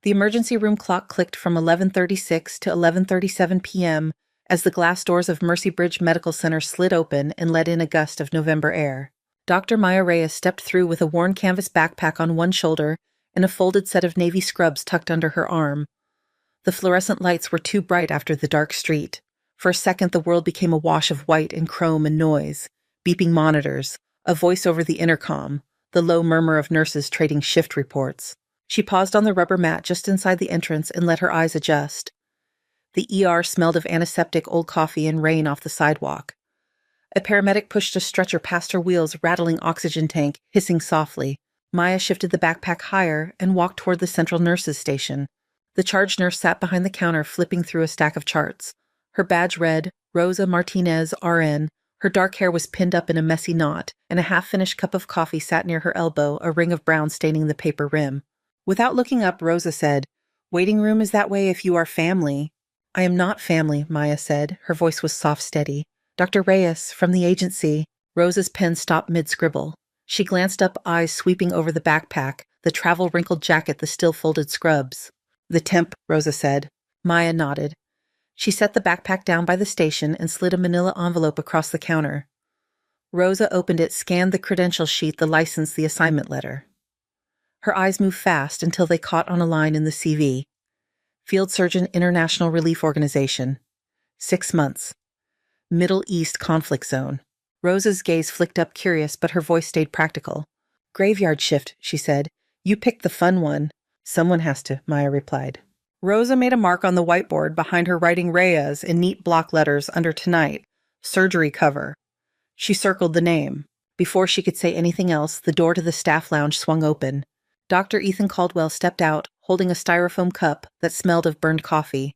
The emergency room clock clicked from 11:36 to 11:37 p.m. as the glass doors of Mercy Bridge Medical Center slid open and let in a gust of November air. Dr. Maya Reyes stepped through with a worn canvas backpack on one shoulder and a folded set of navy scrubs tucked under her arm. The fluorescent lights were too bright after the dark street. For a second, the world became a wash of white and chrome and noise, beeping monitors, a voice over the intercom, the low murmur of nurses trading shift reports. She paused on the rubber mat just inside the entrance and let her eyes adjust. The ER smelled of antiseptic, old coffee, and rain off the sidewalk. A paramedic pushed a stretcher past her wheels, rattling oxygen tank, hissing softly. Maya shifted the backpack higher and walked toward the central nurses' station. The charge nurse sat behind the counter, flipping through a stack of charts. Her badge read, Rosa Martinez, RN. Her dark hair was pinned up in a messy knot, and a half-finished cup of coffee sat near her elbow, a ring of brown staining the paper rim. Without looking up, Rosa said, "Waiting room is that way if you are family." "I am not family," Maya said. Her voice was soft, steady. "Dr. Reyes, from the agency." Rosa's pen stopped mid-scribble. She glanced up, eyes sweeping over the backpack, the travel-wrinkled jacket, the still-folded scrubs. "The Temp," Rosa said. Maya nodded. She set the backpack down by the station and slid a manila envelope across the counter. Rosa opened it, scanned the credential sheet, the license, the assignment letter. Her eyes moved fast until they caught on a line in the CV. Field Surgeon, International Relief Organization. 6 months. Middle East conflict zone. Rosa's gaze flicked up, curious, but her voice stayed practical. "Graveyard shift," she said. "You picked the fun one." "Someone has to," Maya replied. Rosa made a mark on the whiteboard behind her, writing Reyes in neat block letters under tonight, surgery cover. She circled the name. Before she could say anything else, the door to the staff lounge swung open. Dr. Ethan Caldwell stepped out, holding a styrofoam cup that smelled of burned coffee.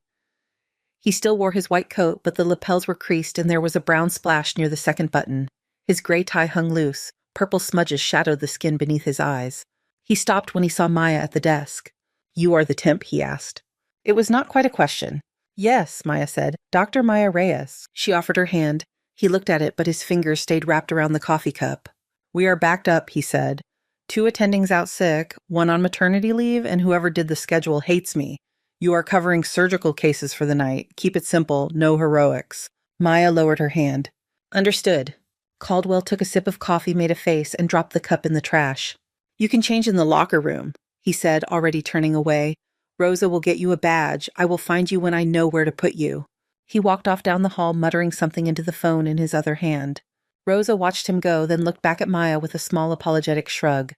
He still wore his white coat, but the lapels were creased and there was a brown splash near the second button. His gray tie hung loose. Purple smudges shadowed the skin beneath his eyes. He stopped when he saw Maya at the desk. "You are the Temp?" he asked. It was not quite a question. "Yes," Maya said. "Dr. Maya Reyes." She offered her hand. He looked at it, but his fingers stayed wrapped around the coffee cup. "We are backed up," he said. 2 attendings out sick, 1 on maternity leave, and whoever did the schedule hates me. You are covering surgical cases for the night. Keep it simple, no heroics." Maya lowered her hand. "Understood." Caldwell took a sip of coffee, made a face, and dropped the cup in the trash. "You can change in the locker room," he said, already turning away. "Rosa will get you a badge. I will find you when I know where to put you." He walked off down the hall, muttering something into the phone in his other hand. Rosa watched him go, then looked back at Maya with a small apologetic shrug.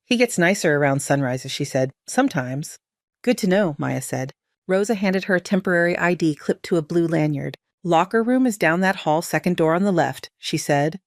"He gets nicer around sunrises," she said. "Sometimes." "Good to know," Maya said. Rosa handed her a temporary ID clipped to a blue lanyard. "Locker room is down that hall, second door on the left," she said.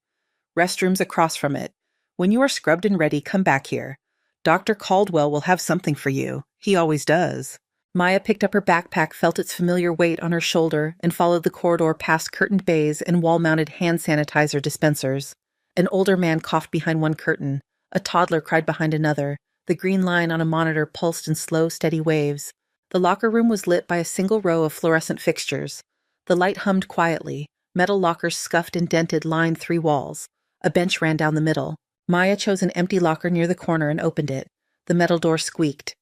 "Restrooms across from it. When you are scrubbed and ready, come back here. Dr. Caldwell will have something for you. He always does." Maya picked up her backpack, felt its familiar weight on her shoulder, and followed the corridor past curtained bays and wall-mounted hand sanitizer dispensers. An older man coughed behind one curtain. A toddler cried behind another. The green line on a monitor pulsed in slow, steady waves. The locker room was lit by a single row of fluorescent fixtures. The light hummed quietly. Metal lockers, scuffed and dented, lined 3 walls. A bench ran down the middle. Maya chose an empty locker near the corner and opened it. The metal door squeaked.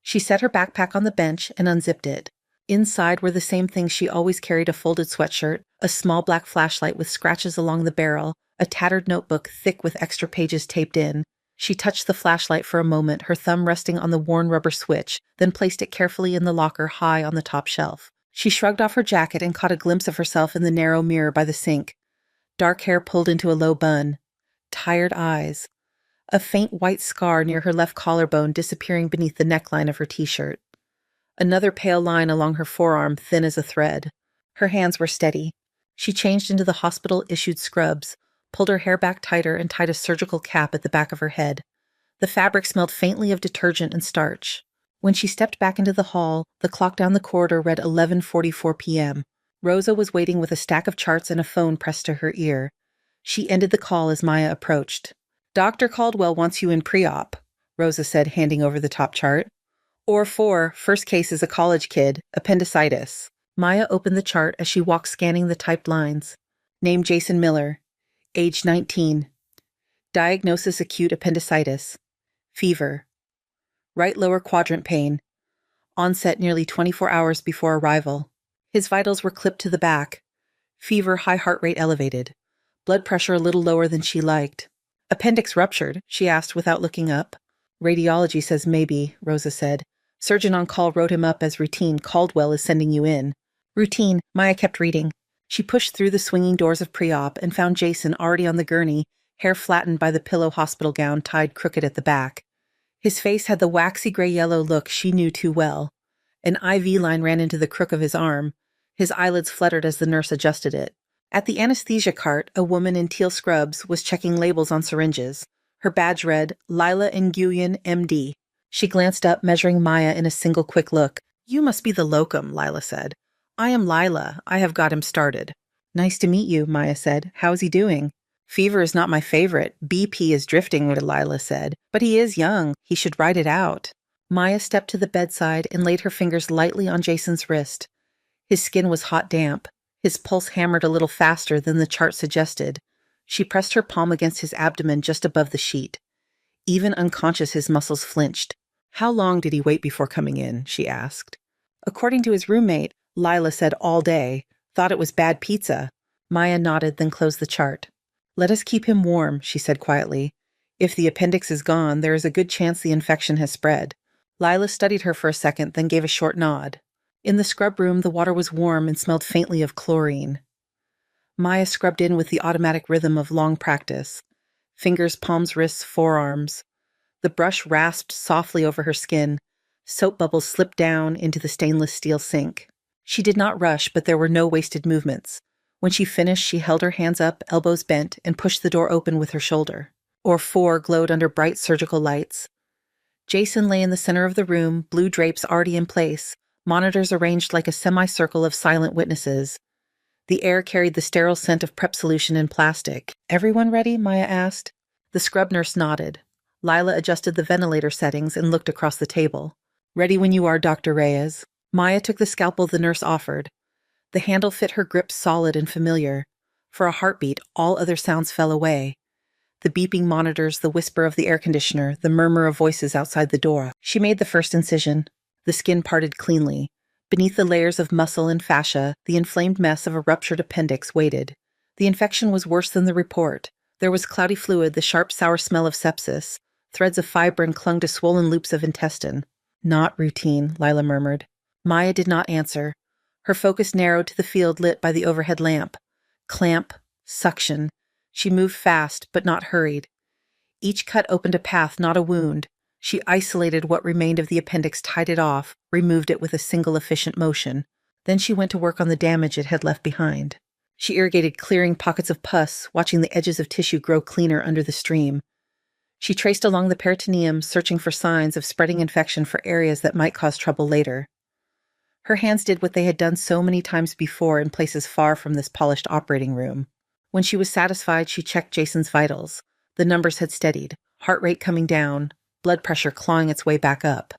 She set her backpack on the bench and unzipped it. Inside were the same things she always carried: a folded sweatshirt, a small black flashlight with scratches along the barrel, a tattered notebook thick with extra pages taped in. She touched the flashlight for a moment, her thumb resting on the worn rubber switch, then placed it carefully in the locker high on the top shelf. She shrugged off her jacket and caught a glimpse of herself in the narrow mirror by the sink. Dark hair pulled into a low bun. Tired eyes. A faint white scar near her left collarbone disappearing beneath the neckline of her t-shirt. Another pale line along her forearm, thin as a thread. Her hands were steady. She changed into the hospital-issued scrubs, pulled her hair back tighter, and tied a surgical cap at the back of her head. The fabric smelled faintly of detergent and starch. When she stepped back into the hall, the clock down the corridor read 11:44 p.m. Rosa was waiting with a stack of charts and a phone pressed to her ear. She ended the call as Maya approached. "Dr. Caldwell wants you in pre-op," Rosa said, handing over the top chart. "Or 4, first case is a college kid, appendicitis." Maya opened the chart as she walked, scanning the typed lines. Name Jason Miller. Age 19. Diagnosis acute appendicitis. Fever. Right lower quadrant pain. Onset nearly 24 hours before arrival. His vitals were clipped to the back. Fever, high heart rate elevated. Blood pressure a little lower than she liked. Appendix ruptured, she asked without looking up. Radiology says maybe, Rosa said. Surgeon on call wrote him up as routine. Caldwell is sending you in. Routine, Maya kept reading. She pushed through the swinging doors of pre-op and found Jason already on the gurney, hair flattened by the pillow hospital gown tied crooked at the back. His face had the waxy gray-yellow look she knew too well. An IV line ran into the crook of his arm. His eyelids fluttered as the nurse adjusted it. At the anesthesia cart, a woman in teal scrubs was checking labels on syringes. Her badge read, Lila Nguyen, M.D. She glanced up, measuring Maya in a single quick look. You must be the locum, Lila said. I am Lila. I have got him started. Nice to meet you, Maya said. How's he doing? Fever is not my favorite. BP is drifting, Lila said. But he is young. He should ride it out. Maya stepped to the bedside and laid her fingers lightly on Jason's wrist. His skin was hot damp. His pulse hammered a little faster than the chart suggested. She pressed her palm against his abdomen just above the sheet. Even unconscious, his muscles flinched. How long did he wait before coming in? She asked. According to his roommate, Lila said all day. Thought it was bad pizza. Maya nodded, then closed the chart. Let us keep him warm, she said quietly. If the appendix is gone, there is a good chance the infection has spread. Lila studied her for a second, then gave a short nod. In the scrub room, the water was warm and smelled faintly of chlorine. Maya scrubbed in with the automatic rhythm of long practice. Fingers, palms, wrists, forearms. The brush rasped softly over her skin. Soap bubbles slipped down into the stainless steel sink. She did not rush, but there were no wasted movements. When she finished, she held her hands up, elbows bent, and pushed the door open with her shoulder. OR4 glowed under bright surgical lights. Jason lay in the center of the room, blue drapes already in place, monitors arranged like a semicircle of silent witnesses. The air carried the sterile scent of prep solution in plastic. Everyone ready? Maya asked. The scrub nurse nodded. Lila adjusted the ventilator settings and looked across the table. Ready when you are, Dr. Reyes. Maya took the scalpel the nurse offered. The handle fit her grip solid and familiar. For a heartbeat, all other sounds fell away. The beeping monitors, the whisper of the air conditioner, the murmur of voices outside the door. She made the first incision. The skin parted cleanly. Beneath the layers of muscle and fascia, the inflamed mess of a ruptured appendix waited. The infection was worse than the report. There was cloudy fluid, the sharp, sour smell of sepsis. Threads of fibrin clung to swollen loops of intestine. Not routine, Lila murmured. Maya did not answer. Her focus narrowed to the field lit by the overhead lamp. Clamp, suction. She moved fast, but not hurried. Each cut opened a path, not a wound. She isolated what remained of the appendix, tied it off, removed it with a single efficient motion. Then she went to work on the damage it had left behind. She irrigated clearing pockets of pus, watching the edges of tissue grow cleaner under the stream. She traced along the peritoneum, searching for signs of spreading infection for areas that might cause trouble later. Her hands did what they had done so many times before in places far from this polished operating room. When she was satisfied, she checked Jason's vitals. The numbers had steadied, heart rate coming down, blood pressure clawing its way back up.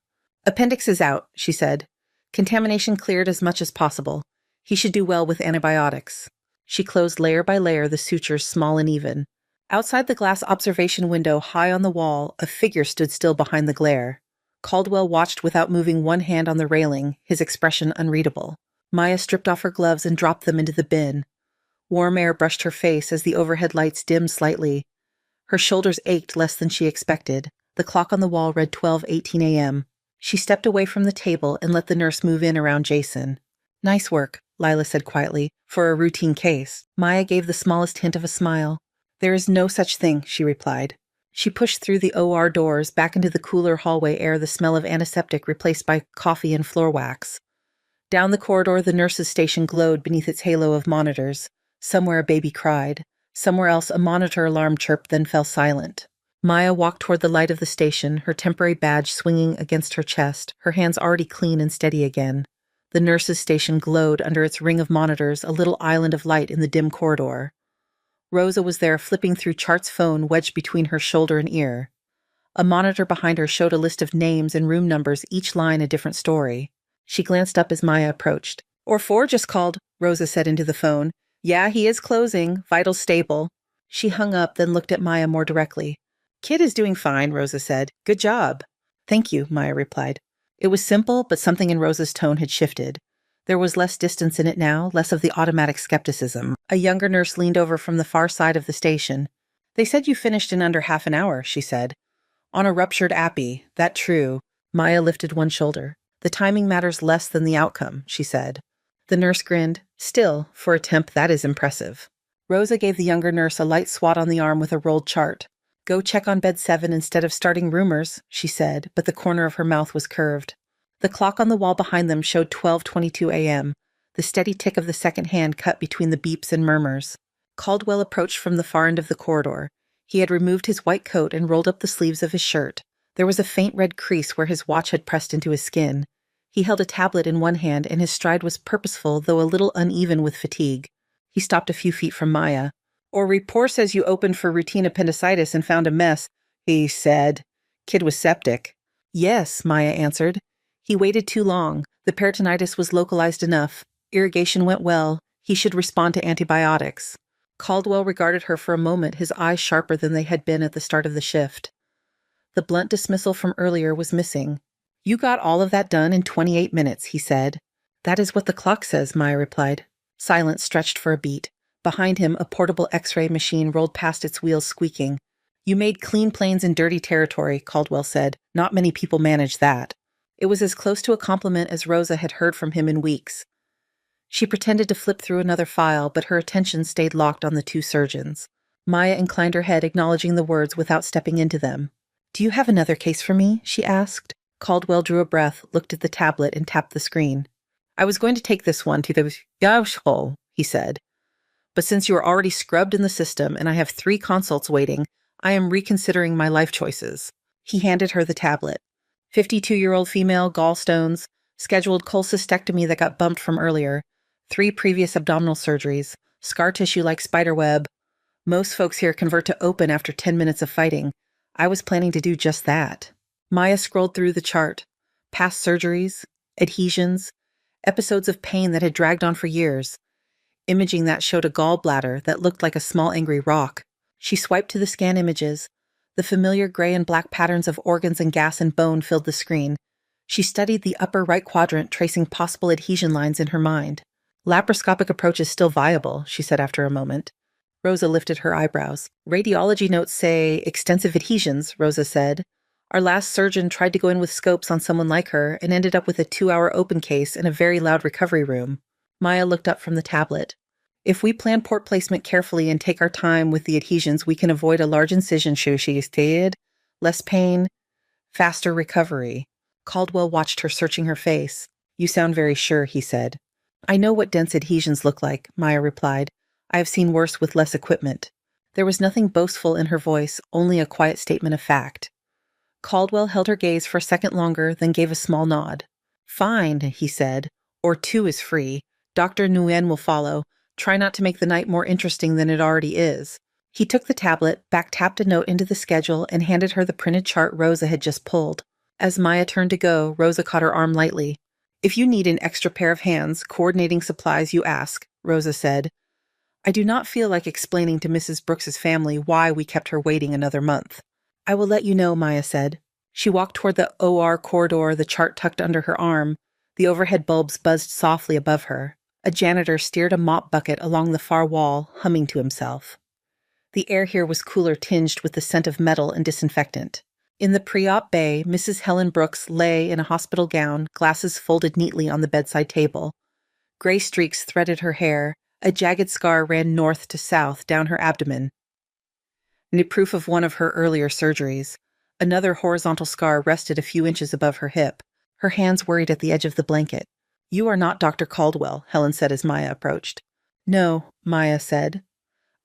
Appendix is out, she said. Contamination cleared as much as possible. He should do well with antibiotics. She closed layer by layer, the sutures small and even. Outside the glass observation window high on the wall, a figure stood still behind the glare. Caldwell watched without moving one hand on the railing, his expression unreadable. Maya stripped off her gloves and dropped them into the bin. Warm air brushed her face as the overhead lights dimmed slightly. Her shoulders ached less than she expected. The clock on the wall read 12:18 a.m. She stepped away from the table and let the nurse move in around Jason. Nice work, Lila said quietly, for a routine case. Maya gave the smallest hint of a smile. There is no such thing, she replied. She pushed through the OR doors, back into the cooler hallway air, the smell of antiseptic replaced by coffee and floor wax. Down the corridor, the nurse's station glowed beneath its halo of monitors. Somewhere a baby cried. Somewhere else a monitor alarm chirped, then fell silent. Maya walked toward the light of the station, her temporary badge swinging against her chest, her hands already clean and steady again. The nurse's station glowed under its ring of monitors, a little island of light in the dim corridor. Rosa was there, flipping through Chart's phone wedged between her shoulder and ear. A monitor behind her showed a list of names and room numbers, each line a different story. She glanced up as Maya approached. OR4 just called, Rosa said into the phone. Yeah, he is closing. Vitals stable. She hung up, then looked at Maya more directly. Kid is doing fine, Rosa said. Good job. Thank you, Maya replied. It was simple, but something in Rosa's tone had shifted. There was less distance in it now, less of the automatic skepticism. A younger nurse leaned over from the far side of the station. "They said you finished in under half an hour," she said. "On a ruptured appy, that true." Maya lifted one shoulder. "The timing matters less than the outcome," she said. The nurse grinned. "Still, for a temp, that is impressive." Rosa gave the younger nurse a light swat on the arm with a rolled chart. "Go check on bed 7 instead of starting rumors," she said, but the corner of her mouth was curved. The clock on the wall behind them showed 12:22 a.m. The steady tick of the second hand cut between the beeps and murmurs. Caldwell approached from the far end of the corridor. He had removed his white coat and rolled up the sleeves of his shirt. There was a faint red crease where his watch had pressed into his skin. He held a tablet in one hand, and his stride was purposeful, though a little uneven with fatigue. He stopped a few feet from Maya. "Our report says you opened for routine appendicitis and found a mess," he said. "Kid was septic." "Yes," Maya answered. "He waited too long. The peritonitis was localized enough. Irrigation went well. He should respond to antibiotics." Caldwell regarded her for a moment, his eyes sharper than they had been at the start of the shift. The blunt dismissal from earlier was missing. "You got all of that done in 28 minutes, he said. "That is what the clock says," Maya replied. Silence stretched for a beat. Behind him, a portable X-ray machine rolled past its wheels squeaking. "You made clean planes in dirty territory," Caldwell said. "Not many people manage that." It was as close to a compliment as Rosa had heard from him in weeks. She pretended to flip through another file, but her attention stayed locked on the two surgeons. Maya inclined her head, acknowledging the words without stepping into them. "Do you have another case for me?" she asked. Caldwell drew a breath, looked at the tablet, and tapped the screen. "I was going to take this one to the hole," he said. "But since you are already scrubbed in the system and I have 3 consults waiting, I am reconsidering my life choices." He handed her the tablet. 52-year-old female, gallstones, scheduled cholecystectomy that got bumped from earlier, 3 previous abdominal surgeries, scar tissue like spiderweb. Most folks here convert to open after 10 minutes of fighting. I was planning to do just that. Maya scrolled through the chart. Past surgeries, adhesions, episodes of pain that had dragged on for years. Imaging that showed a gallbladder that looked like a small angry rock. She swiped to the scan images. The familiar gray and black patterns of organs and gas and bone filled the screen. She studied the upper right quadrant, tracing possible adhesion lines in her mind. "Laparoscopic approach is still viable," she said after a moment. Rosa lifted her eyebrows. "Radiology notes say extensive adhesions," Rosa said. "Our last surgeon tried to go in with scopes on someone like her and ended up with a 2-hour open case in a very loud recovery room." Maya looked up from the tablet. "If we plan port placement carefully and take our time with the adhesions, we can avoid a large incision," she stated. "Less pain, faster recovery." Caldwell watched her, searching her face. "You sound very sure," he said. "I know what dense adhesions look like," Maya replied. "I have seen worse with less equipment." There was nothing boastful in her voice, only a quiet statement of fact. Caldwell held her gaze for a second longer, then gave a small nod. "Fine," he said. "Or 2 is free. Dr. Nguyen will follow. Try not to make the night more interesting than it already is." He took the tablet, back-tapped a note into the schedule, and handed her the printed chart Rosa had just pulled. As Maya turned to go, Rosa caught her arm lightly. "If you need an extra pair of hands, coordinating supplies, you ask," Rosa said. "I do not feel like explaining to Mrs. Brooks's family why we kept her waiting another month." "I will let you know," Maya said. She walked toward the OR corridor, the chart tucked under her arm. The overhead bulbs buzzed softly above her. A janitor steered a mop bucket along the far wall, humming to himself. The air here was cooler, tinged with the scent of metal and disinfectant. In the pre-op bay, Mrs. Helen Brooks lay in a hospital gown, glasses folded neatly on the bedside table. Gray streaks threaded her hair. A jagged scar ran north to south down her abdomen. New proof of one of her earlier surgeries. Another horizontal scar rested a few inches above her hip. Her hands worried at the edge of the blanket. "You are not Dr. Caldwell," Helen said as Maya approached. "No," Maya said.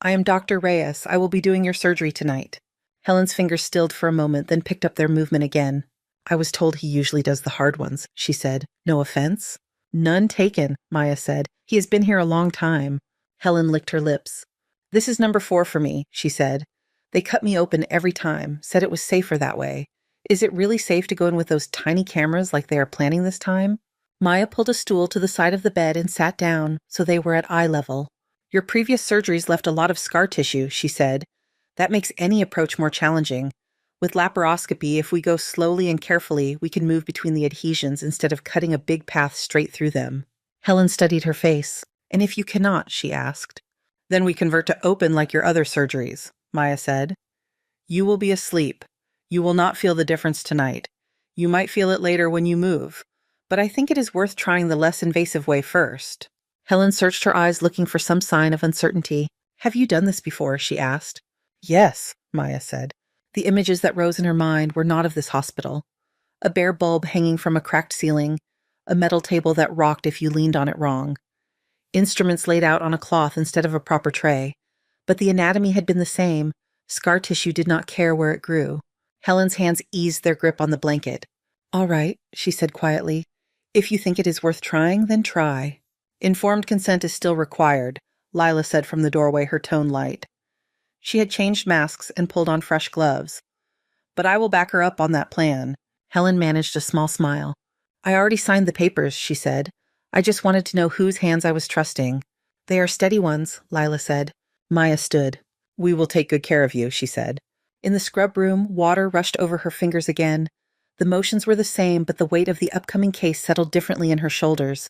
"I am Dr. Reyes. I will be doing your surgery tonight." Helen's fingers stilled for a moment, then picked up their movement again. "I was told he usually does the hard ones," she said. "No offense?" "None taken," Maya said. "He has been here a long time." Helen licked her lips. "This is number 4 for me," she said. "They cut me open every time, said it was safer that way. Is it really safe to go in with those tiny cameras like they are planning this time?" Maya pulled a stool to the side of the bed and sat down, so they were at eye level. "Your previous surgeries left a lot of scar tissue," she said. "That makes any approach more challenging. With laparoscopy, if we go slowly and carefully, we can move between the adhesions instead of cutting a big path straight through them. Helen studied her face. And if you cannot, she asked. Then we convert to open like your other surgeries, Maya said. You will be asleep. You will not feel the difference tonight. You might feel it later when you move. But I think it is worth trying the less invasive way first. Helen searched her eyes looking for some sign of uncertainty. Have you done this before? She asked. Yes, Maya said. The images that rose in her mind were not of this hospital. A bare bulb hanging from a cracked ceiling, a metal table that rocked if you leaned on it wrong. Instruments laid out on a cloth instead of a proper tray. But the anatomy had been the same. Scar tissue did not care where it grew. Helen's hands eased their grip on the blanket. All right, she said quietly. If you think it is worth trying, then try. Informed consent is still required, Lila said from the doorway, her tone light. She had changed masks and pulled on fresh gloves. But I will back her up on that plan. Helen managed a small smile. I already signed the papers, she said. I just wanted to know whose hands I was trusting. They are steady ones, Lila said. Maya stood. We will take good care of you, she said. In the scrub room, water rushed over her fingers again. The motions were the same, but the weight of the upcoming case settled differently in her shoulders.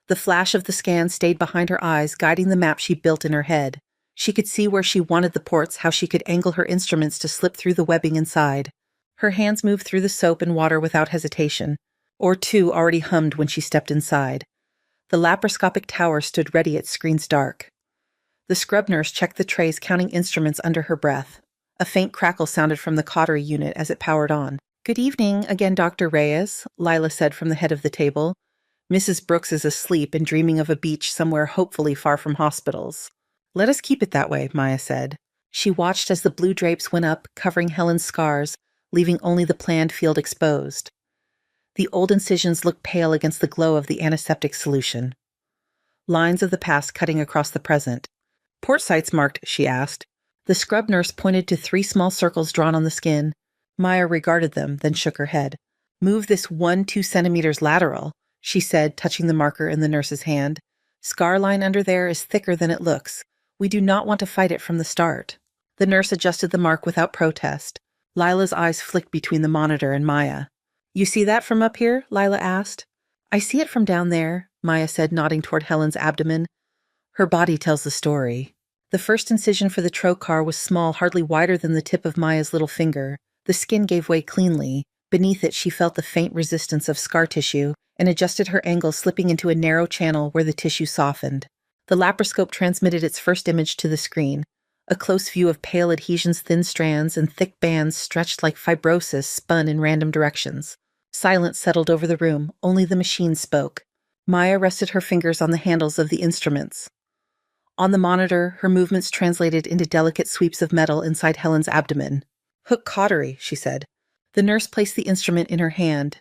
The flash of the scan stayed behind her eyes, guiding the map she built in her head. She could see where she wanted the ports, how she could angle her instruments to slip through the webbing inside. Her hands moved through the soap and water without hesitation. Or two already hummed when she stepped inside. The laparoscopic tower stood ready, its screens dark. The scrub nurse checked the trays, counting instruments under her breath. A faint crackle sounded from the cautery unit as it powered on. Good evening again, Dr. Reyes, Lila said from the head of the table. Mrs. Brooks is asleep and dreaming of a beach somewhere hopefully far from hospitals. Let us keep it that way, Maya said. She watched as the blue drapes went up, covering Helen's scars, leaving only the planned field exposed. The old incisions looked pale against the glow of the antiseptic solution. Lines of the past cutting across the present. Port sites marked, she asked. The scrub nurse pointed to 3 small circles drawn on the skin. Maya regarded them, then shook her head. Move this 1-2 centimeters lateral, she said, touching the marker in the nurse's hand. Scar line under there is thicker than it looks. We do not want to fight it from the start. The nurse adjusted the mark without protest. Lila's eyes flicked between the monitor and Maya. You see that from up here? Lila asked. I see it from down there, Maya said, nodding toward Helen's abdomen. Her body tells the story. The first incision for the trocar was small, hardly wider than the tip of Maya's little finger. The skin gave way cleanly. Beneath it, she felt the faint resistance of scar tissue and adjusted her angle, slipping into a narrow channel where the tissue softened. The laparoscope transmitted its first image to the screen. A close view of pale adhesions, thin strands, and thick bands stretched like fibrosis spun in random directions. Silence settled over the room. Only the machine spoke. Maya rested her fingers on the handles of the instruments. On the monitor, her movements translated into delicate sweeps of metal inside Helen's abdomen. Hook cautery, she said. The nurse placed the instrument in her hand.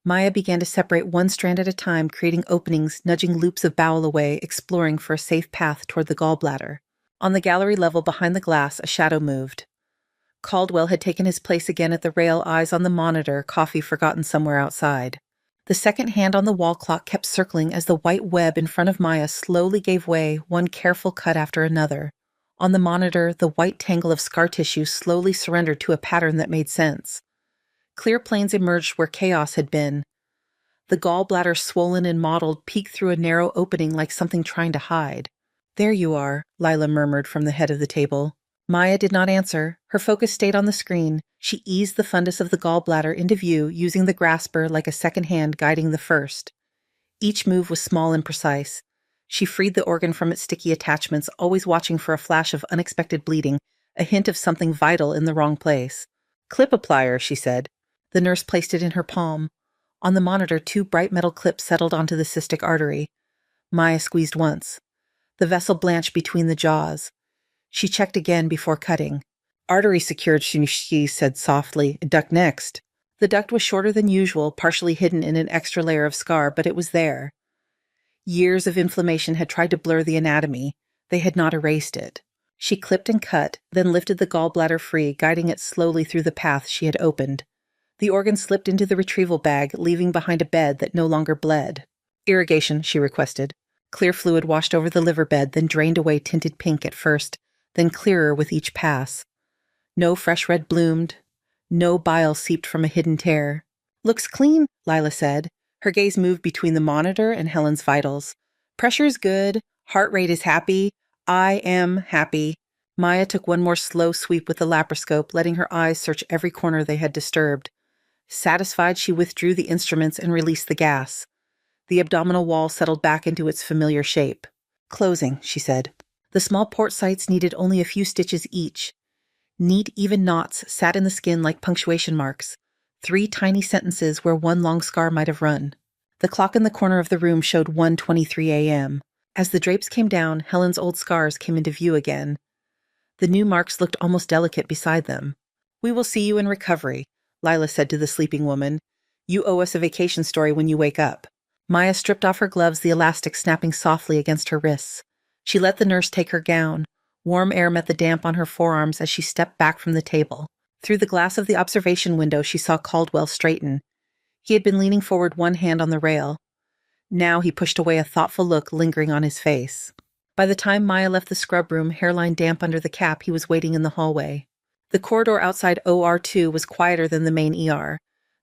Maya began to separate one strand at a time, creating openings, nudging loops of bowel away, exploring for a safe path toward the gallbladder. On the gallery level behind the glass, a shadow moved. Caldwell had taken his place again at the rail, eyes on the monitor, coffee forgotten somewhere outside. The second hand on the wall clock kept circling as the white web in front of Maya slowly gave way, one careful cut after another. On the monitor, the white tangle of scar tissue slowly surrendered to a pattern that made sense. Clear planes emerged where chaos had been. The gallbladder, swollen and mottled, peeked through a narrow opening like something trying to hide. There you are, Lila murmured from the head of the table. Maya did not answer. Her focus stayed on the screen. She eased the fundus of the gallbladder into view, using the grasper like a second hand guiding the first. Each move was small and precise. She freed the organ from its sticky attachments, always watching for a flash of unexpected bleeding, a hint of something vital in the wrong place. Clip a plier, she said. The nurse placed it in her palm. On the monitor, 2 bright metal clips settled onto the cystic artery. Maya squeezed once. The vessel blanched between the jaws. She checked again before cutting. Artery secured, she said softly. Duct next. The duct was shorter than usual, partially hidden in an extra layer of scar, but it was there. Years of inflammation had tried to blur the anatomy. They had not erased it. She clipped and cut, then lifted the gallbladder free, guiding it slowly through the path she had opened. The organ slipped into the retrieval bag, leaving behind a bed that no longer bled. Irrigation, she requested. Clear fluid washed over the liver bed, then drained away, tinted pink at first, then clearer with each pass. No fresh red bloomed. No bile seeped from a hidden tear. "Looks clean," Lila said. Her gaze moved between the monitor and Helen's vitals. "Pressure's good. Heart rate is happy. I am happy." Maya took one more slow sweep with the laparoscope, letting her eyes search every corner they had disturbed. Satisfied, she withdrew the instruments and released the gas. The abdominal wall settled back into its familiar shape. "Closing," she said. The small port sites needed only a few stitches each. Neat, even knots sat in the skin like punctuation marks, 3 tiny sentences where one long scar might have run. The clock in the corner of the room showed 1:23 a.m. As the drapes came down, Helen's old scars came into view again. The new marks looked almost delicate beside them. "We will see you in recovery," Lila said to the sleeping woman. "You owe us a vacation story when you wake up." Maya stripped off her gloves, the elastic snapping softly against her wrists. She let the nurse take her gown. Warm air met the damp on her forearms as she stepped back from the table. Through the glass of the observation window, she saw Caldwell straighten. He had been leaning forward, one hand on the rail. Now he pushed away, a thoughtful look lingering on his face. By the time Maya left the scrub room, hairline damp under the cap, he was waiting in the hallway. The corridor outside OR2 was quieter than the main ER.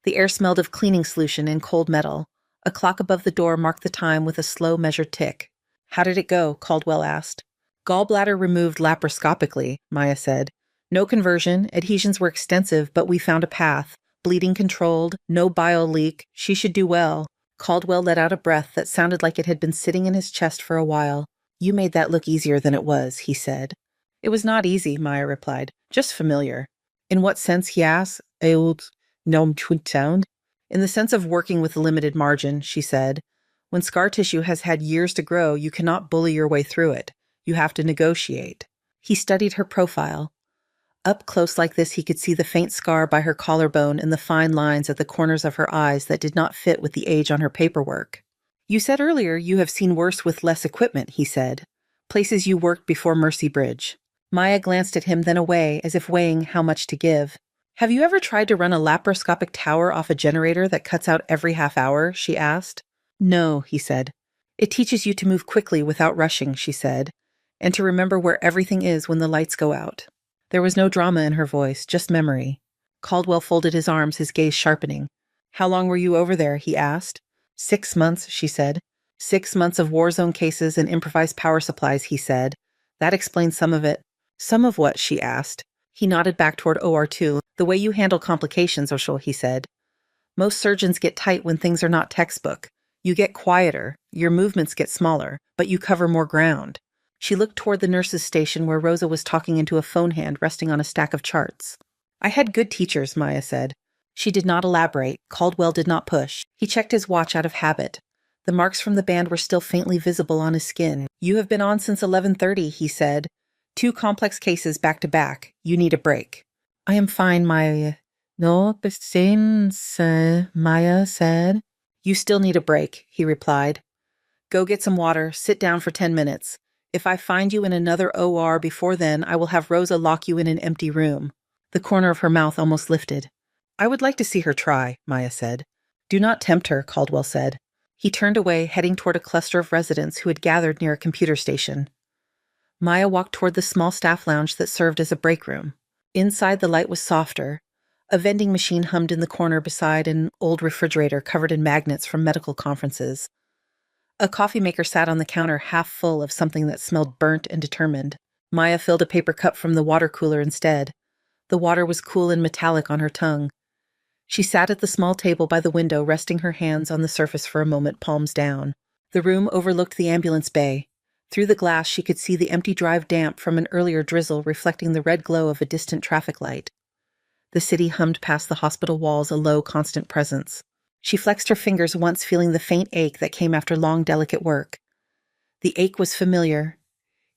The air smelled of cleaning solution and cold metal. A clock above the door marked the time with a slow, measured tick. "How did it go?" Caldwell asked. "Gallbladder removed laparoscopically," Maya said. "No conversion, adhesions were extensive, but we found a path. Bleeding controlled, no bile leak, she should do well." Caldwell let out a breath that sounded like it had been sitting in his chest for a while. "You made that look easier than it was," he said. "It was not easy," Maya replied. "Just familiar." "In what sense?" he asked. Sound? "In the sense of working with limited margin," she said. "When scar tissue has had years to grow, you cannot bully your way through it. You have to negotiate." He studied her profile. Up close like this, he could see the faint scar by her collarbone and the fine lines at the corners of her eyes that did not fit with the age on her paperwork. "You said earlier you have seen worse with less equipment," he said. "Places you worked before Mercy Bridge." Maya glanced at him, then away, as if weighing how much to give. "Have you ever tried to run a laparoscopic tower off a generator that cuts out every half hour?" she asked. "No," he said. "It teaches you to move quickly without rushing," she said, "and to remember where everything is when the lights go out." There was no drama in her voice, just memory. Caldwell folded his arms, his gaze sharpening. "How long were you over there?" he asked. 6 months, she said. 6 months of war zone cases and improvised power supplies, he said. "That explains some of it." "Some of what?" she asked. He nodded back toward OR2. "The way you handle complications, Oshul," he said. "Most surgeons get tight when things are not textbook. You get quieter, your movements get smaller, but you cover more ground." She looked toward the nurse's station where Rosa was talking into a phone hand resting on a stack of charts. "I had good teachers," Maya said. She did not elaborate. Caldwell did not push. He checked his watch out of habit. The marks from the band were still faintly visible on his skin. "You have been on since 11:30, he said. 2 complex cases back to back. You need a break." "I am fine, Maya." "No, since," Maya said. "You still need a break," he replied. "Go get some water. Sit down for 10 minutes. If I find you in another OR before then, I will have Rosa lock you in an empty room." The corner of her mouth almost lifted. "I would like to see her try," Maya said. "Do not tempt her," Caldwell said. He turned away, heading toward a cluster of residents who had gathered near a computer station. Maya walked toward the small staff lounge that served as a break room. Inside, the light was softer. A vending machine hummed in the corner beside an old refrigerator covered in magnets from medical conferences. A coffee maker sat on the counter, half full of something that smelled burnt and determined. Maya filled a paper cup from the water cooler instead. The water was cool and metallic on her tongue. She sat at the small table by the window, resting her hands on the surface for a moment, palms down. The room overlooked the ambulance bay. Through the glass, she could see the empty drive damp from an earlier drizzle reflecting the red glow of a distant traffic light. The city hummed past the hospital walls, a low, constant presence. She flexed her fingers once, feeling the faint ache that came after long, delicate work. The ache was familiar.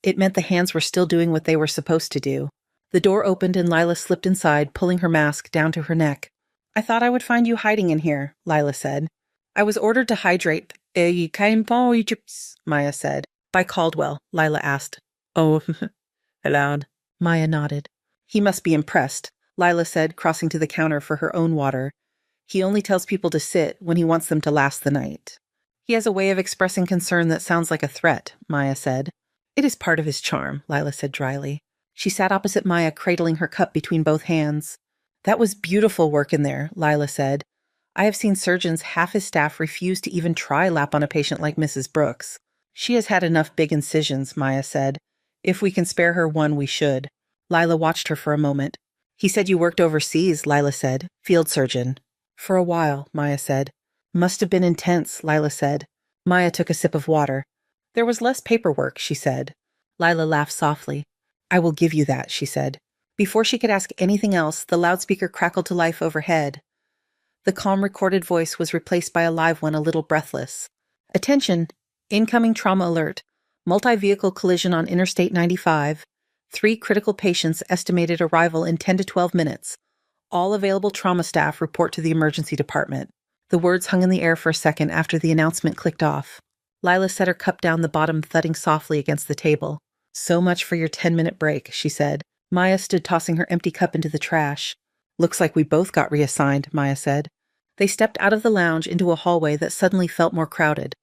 It meant the hands were still doing what they were supposed to do. The door opened and Lila slipped inside, pulling her mask down to her neck. "I thought I would find you hiding in here," Lila said. "I was ordered to hydrate." Maya said. "By Caldwell," Lila asked. "Oh," aloud. Maya nodded. "He must be impressed," Lila said, crossing to the counter for her own water. "He only tells people to sit when he wants them to last the night." "He has a way of expressing concern that sounds like a threat," Maya said. "It is part of his charm," Lila said dryly. She sat opposite Maya, cradling her cup between both hands. That was beautiful work in there, Lila said. I have seen surgeons half his staff refuse to even try lap on a patient like Mrs. Brooks. She has had enough big incisions, Maya said. If we can spare her one, we should. Lila watched her for a moment. He said you worked overseas, Lila said. Field surgeon. For a while, Maya said. Must have been intense, Lila said. Maya took a sip of water. There was less paperwork, she said. Lila laughed softly. I will give you that, she said. Before she could ask anything else, the loudspeaker crackled to life overhead. The calm recorded voice was replaced by a live one a little breathless. Attention! Incoming trauma alert. Multi-vehicle collision on Interstate 95. 3 critical patients estimated arrival in 10 to 12 minutes. All available trauma staff report to the emergency department. The words hung in the air for a second after the announcement clicked off. Lila set her cup down, the bottom thudding softly against the table. So much for your 10-minute break, she said. Maya stood tossing her empty cup into the trash. Looks like we both got reassigned, Maya said. They stepped out of the lounge into a hallway that suddenly felt more crowded.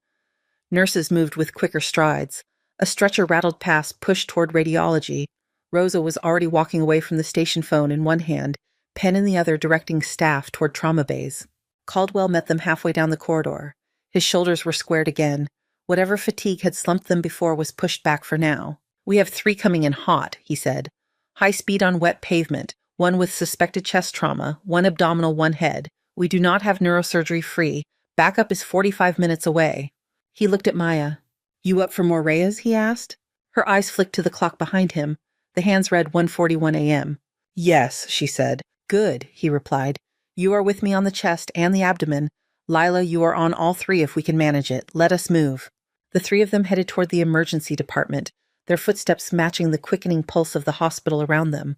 Nurses moved with quicker strides. A stretcher rattled past, pushed toward radiology. Rosa was already walking away from the station phone in one hand, pen in the other, directing staff toward trauma bays. Caldwell met them halfway down the corridor. His shoulders were squared again. Whatever fatigue had slumped them before was pushed back for now. We have 3 coming in hot, he said. High speed on wet pavement, 1 with suspected chest trauma, 1 abdominal, 1 head. We do not have neurosurgery free. Backup is 45 minutes away. He looked at Maya. You up for more Reyes? He asked. Her eyes flicked to the clock behind him. The hands read 1:41 a.m. Yes, she said. Good, he replied. You are with me on the chest and the abdomen. Lila, you are on all 3 if we can manage it. Let us move. The 3 of them headed toward the emergency department, their footsteps matching the quickening pulse of the hospital around them.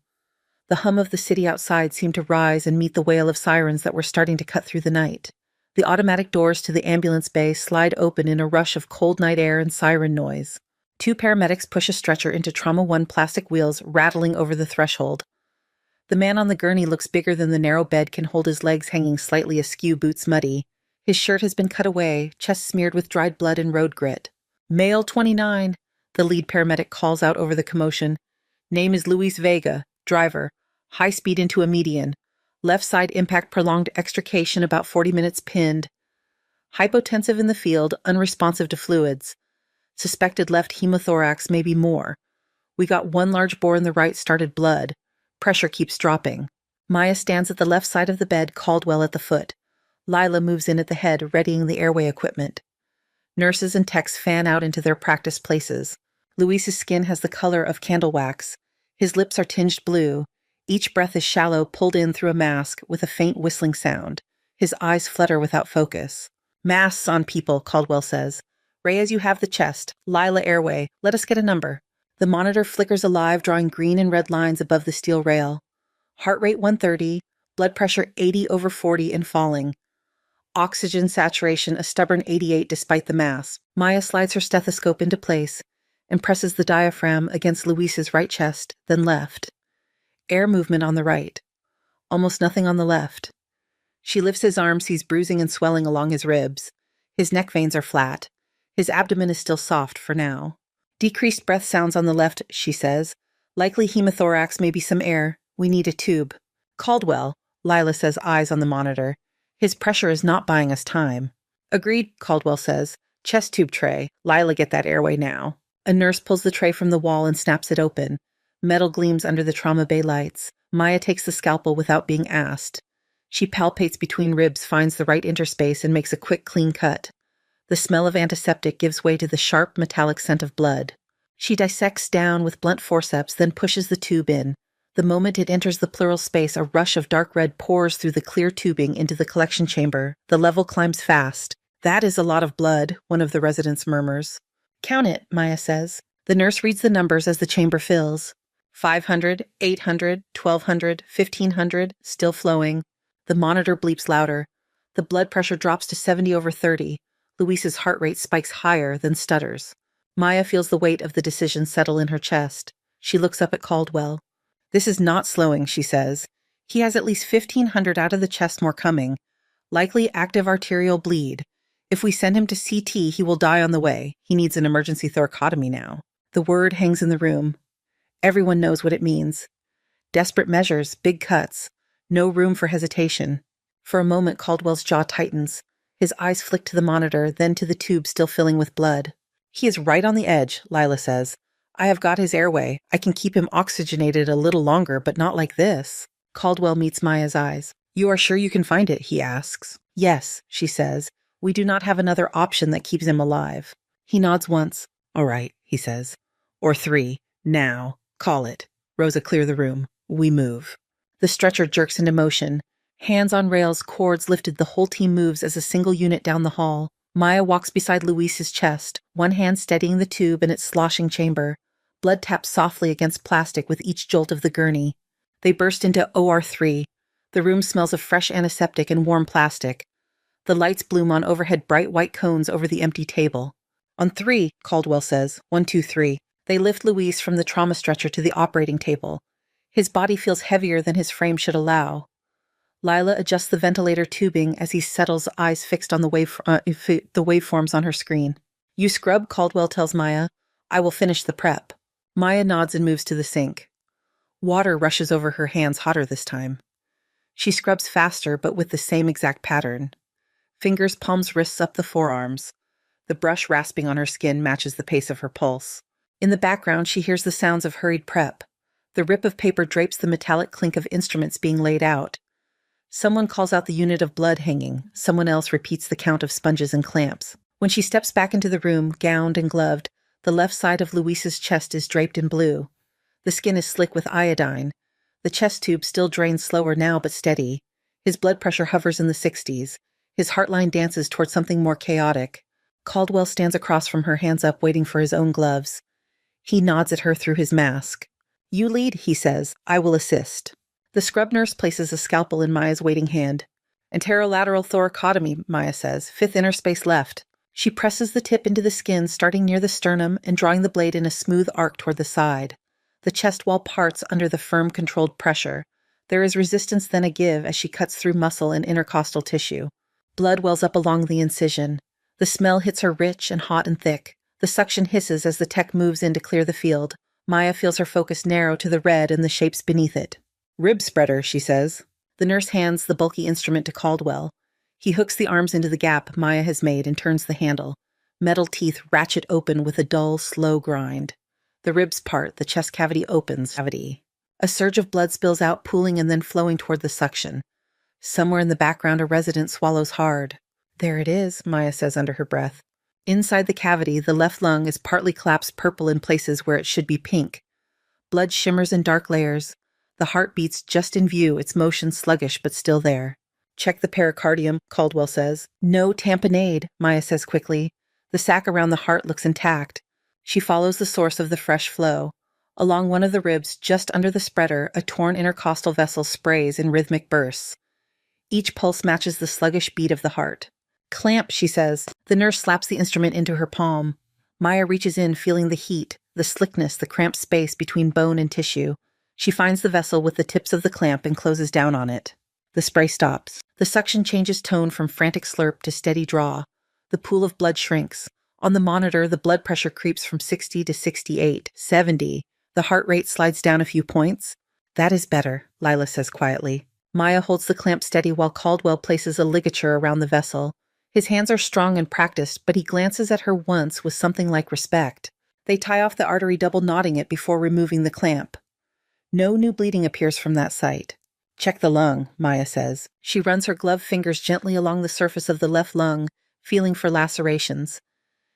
The hum of the city outside seemed to rise and meet the wail of sirens that were starting to cut through the night. The automatic doors to the ambulance bay slide open in a rush of cold night air and siren noise. 2 paramedics push a stretcher into Trauma 1 plastic wheels rattling over the threshold. The man on the gurney looks bigger than the narrow bed can hold, his legs hanging slightly askew, boots muddy. His shirt has been cut away, chest smeared with dried blood and road grit. Male 29, the lead paramedic calls out over the commotion. Name is Luis Vega, driver. High speed into a median. Left side impact prolonged extrication about 40 minutes pinned. Hypotensive in the field, unresponsive to fluids. Suspected left hemothorax, maybe more. We got 1 large bore in the right, started blood. Pressure keeps dropping. Maya stands at the left side of the bed, Caldwell at the foot. Lila moves in at the head, readying the airway equipment. Nurses and techs fan out into their practice places. Luis's skin has the color of candle wax. His lips are tinged blue. Each breath is shallow, pulled in through a mask, with a faint whistling sound. His eyes flutter without focus. Masks on people, Caldwell says. Reyes, you have the chest. Lila, airway. Let us get a number. The monitor flickers alive, drawing green and red lines above the steel rail. Heart rate 130, blood pressure 80/40 and falling. Oxygen saturation a stubborn 88 despite the mask. Maya slides her stethoscope into place and presses the diaphragm against Luis's right chest, then left. Air movement on the right. Almost nothing on the left. She lifts his arm, sees bruising and swelling along his ribs. His neck veins are flat. His abdomen is still soft for now. Decreased breath sounds on the left, she says. Likely hemothorax, maybe some air. We need a tube. Caldwell, Lila says, eyes on the monitor. His pressure is not buying us time. Agreed, Caldwell says. Chest tube tray. Lila, get that airway now. A nurse pulls the tray from the wall and snaps it open. Metal gleams under the trauma bay lights. Maya takes the scalpel without being asked. She palpates between ribs, finds the right interspace, and makes a quick, clean cut. The smell of antiseptic gives way to the sharp, metallic scent of blood. She dissects down with blunt forceps, then pushes the tube in. The moment it enters the pleural space, a rush of dark red pours through the clear tubing into the collection chamber. The level climbs fast. That is a lot of blood, one of the residents murmurs. Count it, Maya says. The nurse reads the numbers as the chamber fills. 500, 800, 1200, 1500, still flowing. The monitor bleeps louder. The blood pressure drops to 70/30. Luis's heart rate spikes higher, then stutters. Maya feels the weight of the decision settle in her chest. She looks up at Caldwell. This is not slowing, she says. He has at least 1500 out of the chest more coming. Likely active arterial bleed. If we send him to CT, he will die on the way. He needs an emergency thoracotomy now. The word hangs in the room. Everyone knows what it means. Desperate measures, big cuts. No room for hesitation. For a moment, Caldwell's jaw tightens. His eyes flick to the monitor, then to the tube still filling with blood. He is right on the edge, Lila says. I have got his airway. I can keep him oxygenated a little longer, but not like this. Caldwell meets Maya's eyes. You are sure you can find it? He asks. Yes, she says. We do not have another option that keeps him alive. He nods once. All right, he says. Or 3. Now. Call it. Rosa, clear the room. We move. The stretcher jerks into motion. Hands on rails, cords lifted, the whole team moves as a single unit down the hall. Maya walks beside Luis's chest, one hand steadying the tube in its sloshing chamber. Blood taps softly against plastic with each jolt of the gurney. They burst into OR3. The room smells of fresh antiseptic and warm plastic. The lights bloom on overhead bright white cones over the empty table. On 3, Caldwell says. 1, 2, 3. They lift Luis from the trauma stretcher to the operating table. His body feels heavier than his frame should allow. Lila adjusts the ventilator tubing as he settles, eyes fixed on the waveforms on her screen. You scrub, Caldwell tells Maya. I will finish the prep. Maya nods and moves to the sink. Water rushes over her hands, hotter this time. She scrubs faster, but with the same exact pattern. Fingers, palms, wrists up the forearms. The brush rasping on her skin matches the pace of her pulse. In the background, she hears the sounds of hurried prep. The rip of paper drapes the metallic clink of instruments being laid out. Someone calls out the unit of blood hanging. Someone else repeats the count of sponges and clamps. When she steps back into the room, gowned and gloved, the left side of Luis's chest is draped in blue. The skin is slick with iodine. The chest tube still drains slower now but steady. His blood pressure hovers in the 60s. His heartline dances toward something more chaotic. Caldwell stands across from her, hands up, waiting for his own gloves. He nods at her through his mask. You lead, he says. I will assist. The scrub nurse places a scalpel in Maya's waiting hand. Anterolateral thoracotomy, Maya says. 5th inner space left. She presses the tip into the skin, starting near the sternum and drawing the blade in a smooth arc toward the side. The chest wall parts under the firm, controlled pressure. There is resistance, then a give as she cuts through muscle and intercostal tissue. Blood wells up along the incision. The smell hits her rich and hot and thick. The suction hisses as the tech moves in to clear the field. Maya feels her focus narrow to the red and the shapes beneath it. Rib spreader, she says. The nurse hands the bulky instrument to Caldwell. He hooks the arms into the gap Maya has made and turns the handle. Metal teeth ratchet open with a dull, slow grind. The ribs part, the chest cavity opens. A surge of blood spills out, pooling and then flowing toward the suction. Somewhere in the background, a resident swallows hard. There it is, Maya says under her breath. Inside the cavity, the left lung is partly collapsed purple in places where it should be pink. Blood shimmers in dark layers. The heart beats just in view, its motion sluggish but still there. Check the pericardium, Caldwell says. No tamponade, Maya says quickly. The sac around the heart looks intact. She follows the source of the fresh flow. Along one of the ribs, just under the spreader, a torn intercostal vessel sprays in rhythmic bursts. Each pulse matches the sluggish beat of the heart. Clamp, she says. The nurse slaps the instrument into her palm. Maya reaches in, feeling the heat, the slickness, the cramped space between bone and tissue. She finds the vessel with the tips of the clamp and closes down on it. The spray stops. The suction changes tone from frantic slurp to steady draw. The pool of blood shrinks. On the monitor, the blood pressure creeps from 60 to 68, 70. The heart rate slides down a few points. That is better, Lila says quietly. Maya holds the clamp steady while Caldwell places a ligature around the vessel. His hands are strong and practiced, but he glances at her once with something like respect. They tie off the artery, double knotting it before removing the clamp. No new bleeding appears from that site. Check the lung, Maya says. She runs her gloved fingers gently along the surface of the left lung, feeling for lacerations.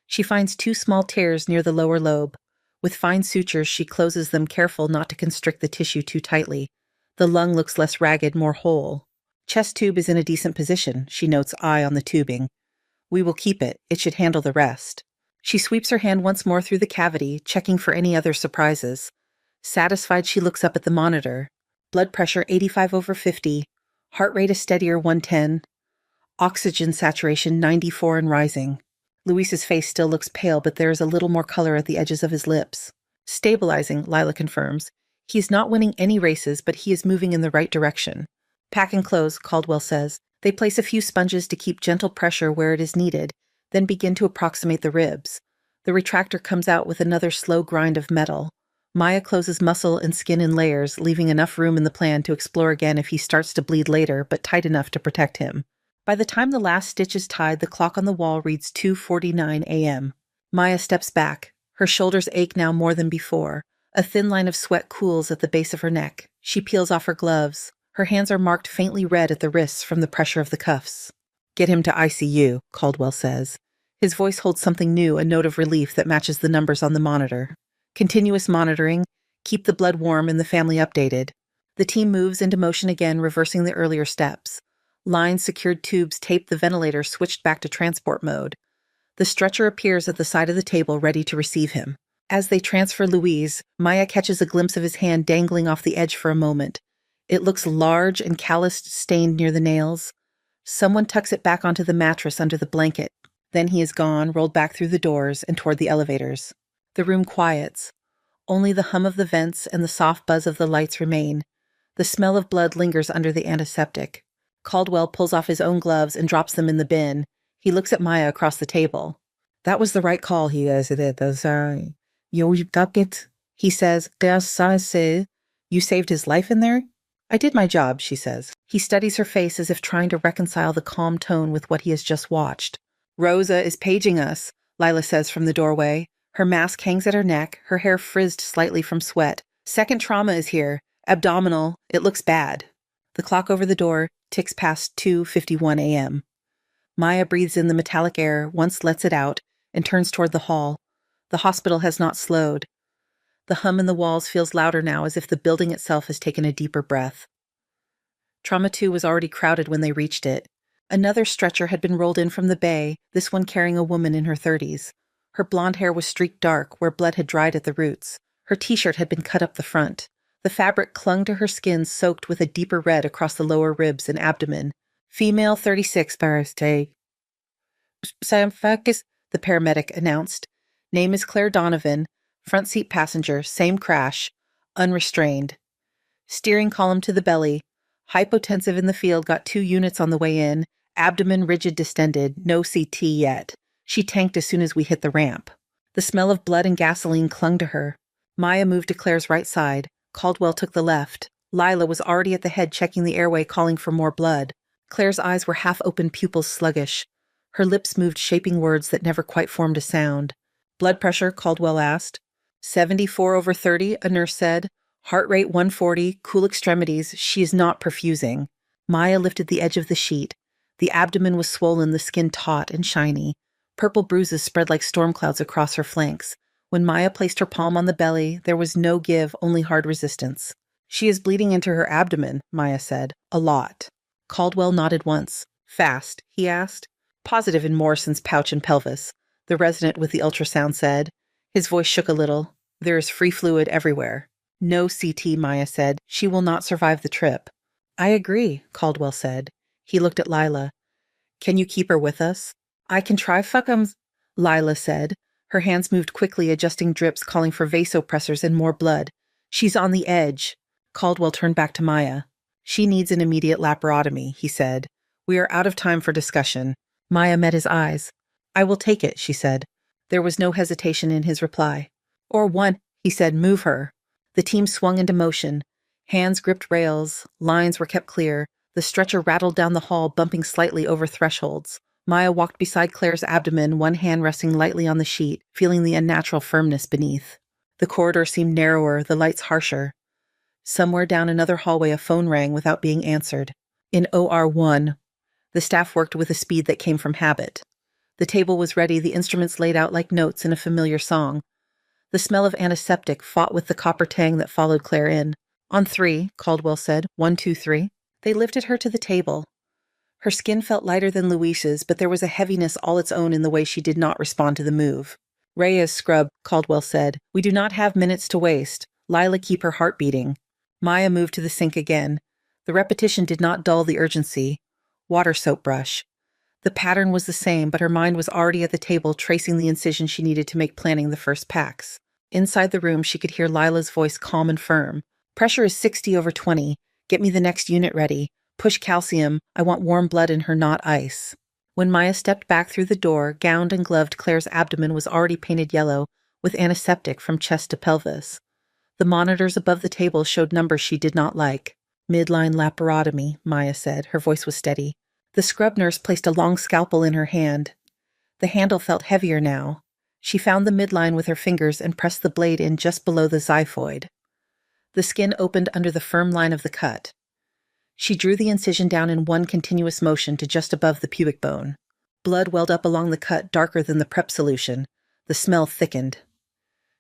She finds 2 small tears near the lower lobe. With fine sutures, she closes them, careful not to constrict the tissue too tightly. The lung looks less ragged, more whole. Chest tube is in a decent position, she notes, eye on the tubing. We will keep it. It should handle the rest. She sweeps her hand once more through the cavity, checking for any other surprises. Satisfied, she looks up at the monitor. Blood pressure 85/50. Heart rate a steadier 110. Oxygen saturation 94 and rising. Luis's face still looks pale, but there is a little more color at the edges of his lips. Stabilizing, Lila confirms. He is not winning any races, but he is moving in the right direction. Pack and close, Caldwell says. They place a few sponges to keep gentle pressure where it is needed, then begin to approximate the ribs. The retractor comes out with another slow grind of metal. Maya closes muscle and skin in layers, leaving enough room in the plan to explore again if he starts to bleed later, but tight enough to protect him. By the time the last stitch is tied, the clock on the wall reads 2:49 a.m. Maya steps back. Her shoulders ache now more than before. A thin line of sweat cools at the base of her neck. She peels off her gloves. Her hands are marked faintly red at the wrists from the pressure of the cuffs. "Get him to ICU," Caldwell says. His voice holds something new, a note of relief that matches the numbers on the monitor. Continuous monitoring. Keep the blood warm and the family updated. The team moves into motion again, reversing the earlier steps. Lines, secured tubes tape the ventilator switched back to transport mode. The stretcher appears at the side of the table, ready to receive him. As they transfer Louise, Maya catches a glimpse of his hand dangling off the edge for a moment. It looks large and calloused, stained near the nails. Someone tucks it back onto the mattress under the blanket. Then he is gone, rolled back through the doors and toward the elevators. The room quiets. Only the hum of the vents and the soft buzz of the lights remain. The smell of blood lingers under the antiseptic. Caldwell pulls off his own gloves and drops them in the bin. He looks at Maya across the table. "That was the right call," he says. He says, "You saved his life in there?" "I did my job," she says. He studies her face as if trying to reconcile the calm tone with what he has just watched. "Rosa is paging us," Lila says from the doorway. Her mask hangs at her neck, her hair frizzed slightly from sweat. "Second trauma is here. Abdominal. It looks bad." The clock over the door ticks past 2:51 a.m. Maya breathes in the metallic air, once lets it out, and turns toward the hall. The hospital has not slowed. The hum in the walls feels louder now, as if the building itself has taken a deeper breath. Trauma 2 was already crowded when they reached it. Another stretcher had been rolled in from the bay, this one carrying a woman in her 30s. Her blonde hair was streaked dark, where blood had dried at the roots. Her t-shirt had been cut up the front. The fabric clung to her skin, soaked with a deeper red across the lower ribs and abdomen. "Female 36, birthday." "The paramedic announced. Name is Claire Donovan. Front seat passenger, same crash. Unrestrained. Steering column to the belly. Hypotensive in the field, got 2 units on the way in. Abdomen rigid distended, no CT yet. She tanked as soon as we hit the ramp." The smell of blood and gasoline clung to her. Maya moved to Claire's right side. Caldwell took the left. Lila was already at the head, checking the airway, calling for more blood. Claire's eyes were half-open, pupils sluggish. Her lips moved, shaping words that never quite formed a sound. "Blood pressure?" Caldwell asked. 74/30, a nurse said. "Heart rate 140, cool extremities. She is not perfusing." Maya lifted the edge of the sheet. The abdomen was swollen, the skin taut and shiny. Purple bruises spread like storm clouds across her flanks. When Maya placed her palm on the belly, there was no give, only hard resistance. "She is bleeding into her abdomen," Maya said. "A lot." Caldwell nodded once. "Fast?" he asked. "Positive in Morrison's pouch and pelvis," the resident with the ultrasound said. His voice shook a little. "There is free fluid everywhere." "No CT," Maya said. "She will not survive the trip." "I agree," Caldwell said. He looked at Lila. "Can you keep her with us?" "I can try, fuck'ems," Lila said. Her hands moved quickly, adjusting drips, calling for vasopressors and more blood. "She's on the edge." Caldwell turned back to Maya. "She needs an immediate laparotomy," he said. "We are out of time for discussion." Maya met his eyes. "I will take it," she said. There was no hesitation in his reply. "Or one," he said. "Move her." The team swung into motion. Hands gripped rails. Lines were kept clear. The stretcher rattled down the hall, bumping slightly over thresholds. Maya walked beside Claire's abdomen, one hand resting lightly on the sheet, feeling the unnatural firmness beneath. The corridor seemed narrower, the lights harsher. Somewhere down another hallway a phone rang without being answered. In OR1. The staff worked with a speed that came from habit. The table was ready, the instruments laid out like notes in a familiar song. The smell of antiseptic fought with the copper tang that followed Claire in. "On 3, Caldwell said. 1, 2, 3. They lifted her to the table. Her skin felt lighter than Luis's, but there was a heaviness all its own in the way she did not respond to the move. "Reyes scrub," Caldwell said. "We do not have minutes to waste. Lila, keep her heart beating." Maya moved to the sink again. The repetition did not dull the urgency. Water soap brush. The pattern was the same, but her mind was already at the table, tracing the incision she needed to make planning the first packs. Inside the room, she could hear Lila's voice calm and firm. "Pressure is 60/20. Get me the next unit ready. Push calcium. I want warm blood in her, not ice." When Maya stepped back through the door, gowned and gloved, Claire's abdomen was already painted yellow, with antiseptic from chest to pelvis. The monitors above the table showed numbers she did not like. Midline laparotomy, Maya said. Her voice was steady. The scrub nurse placed a long scalpel in her hand. The handle felt heavier now. She found the midline with her fingers and pressed the blade in just below the xiphoid. The skin opened under the firm line of the cut. She drew the incision down in one continuous motion to just above the pubic bone. Blood welled up along the cut darker than the prep solution. The smell thickened.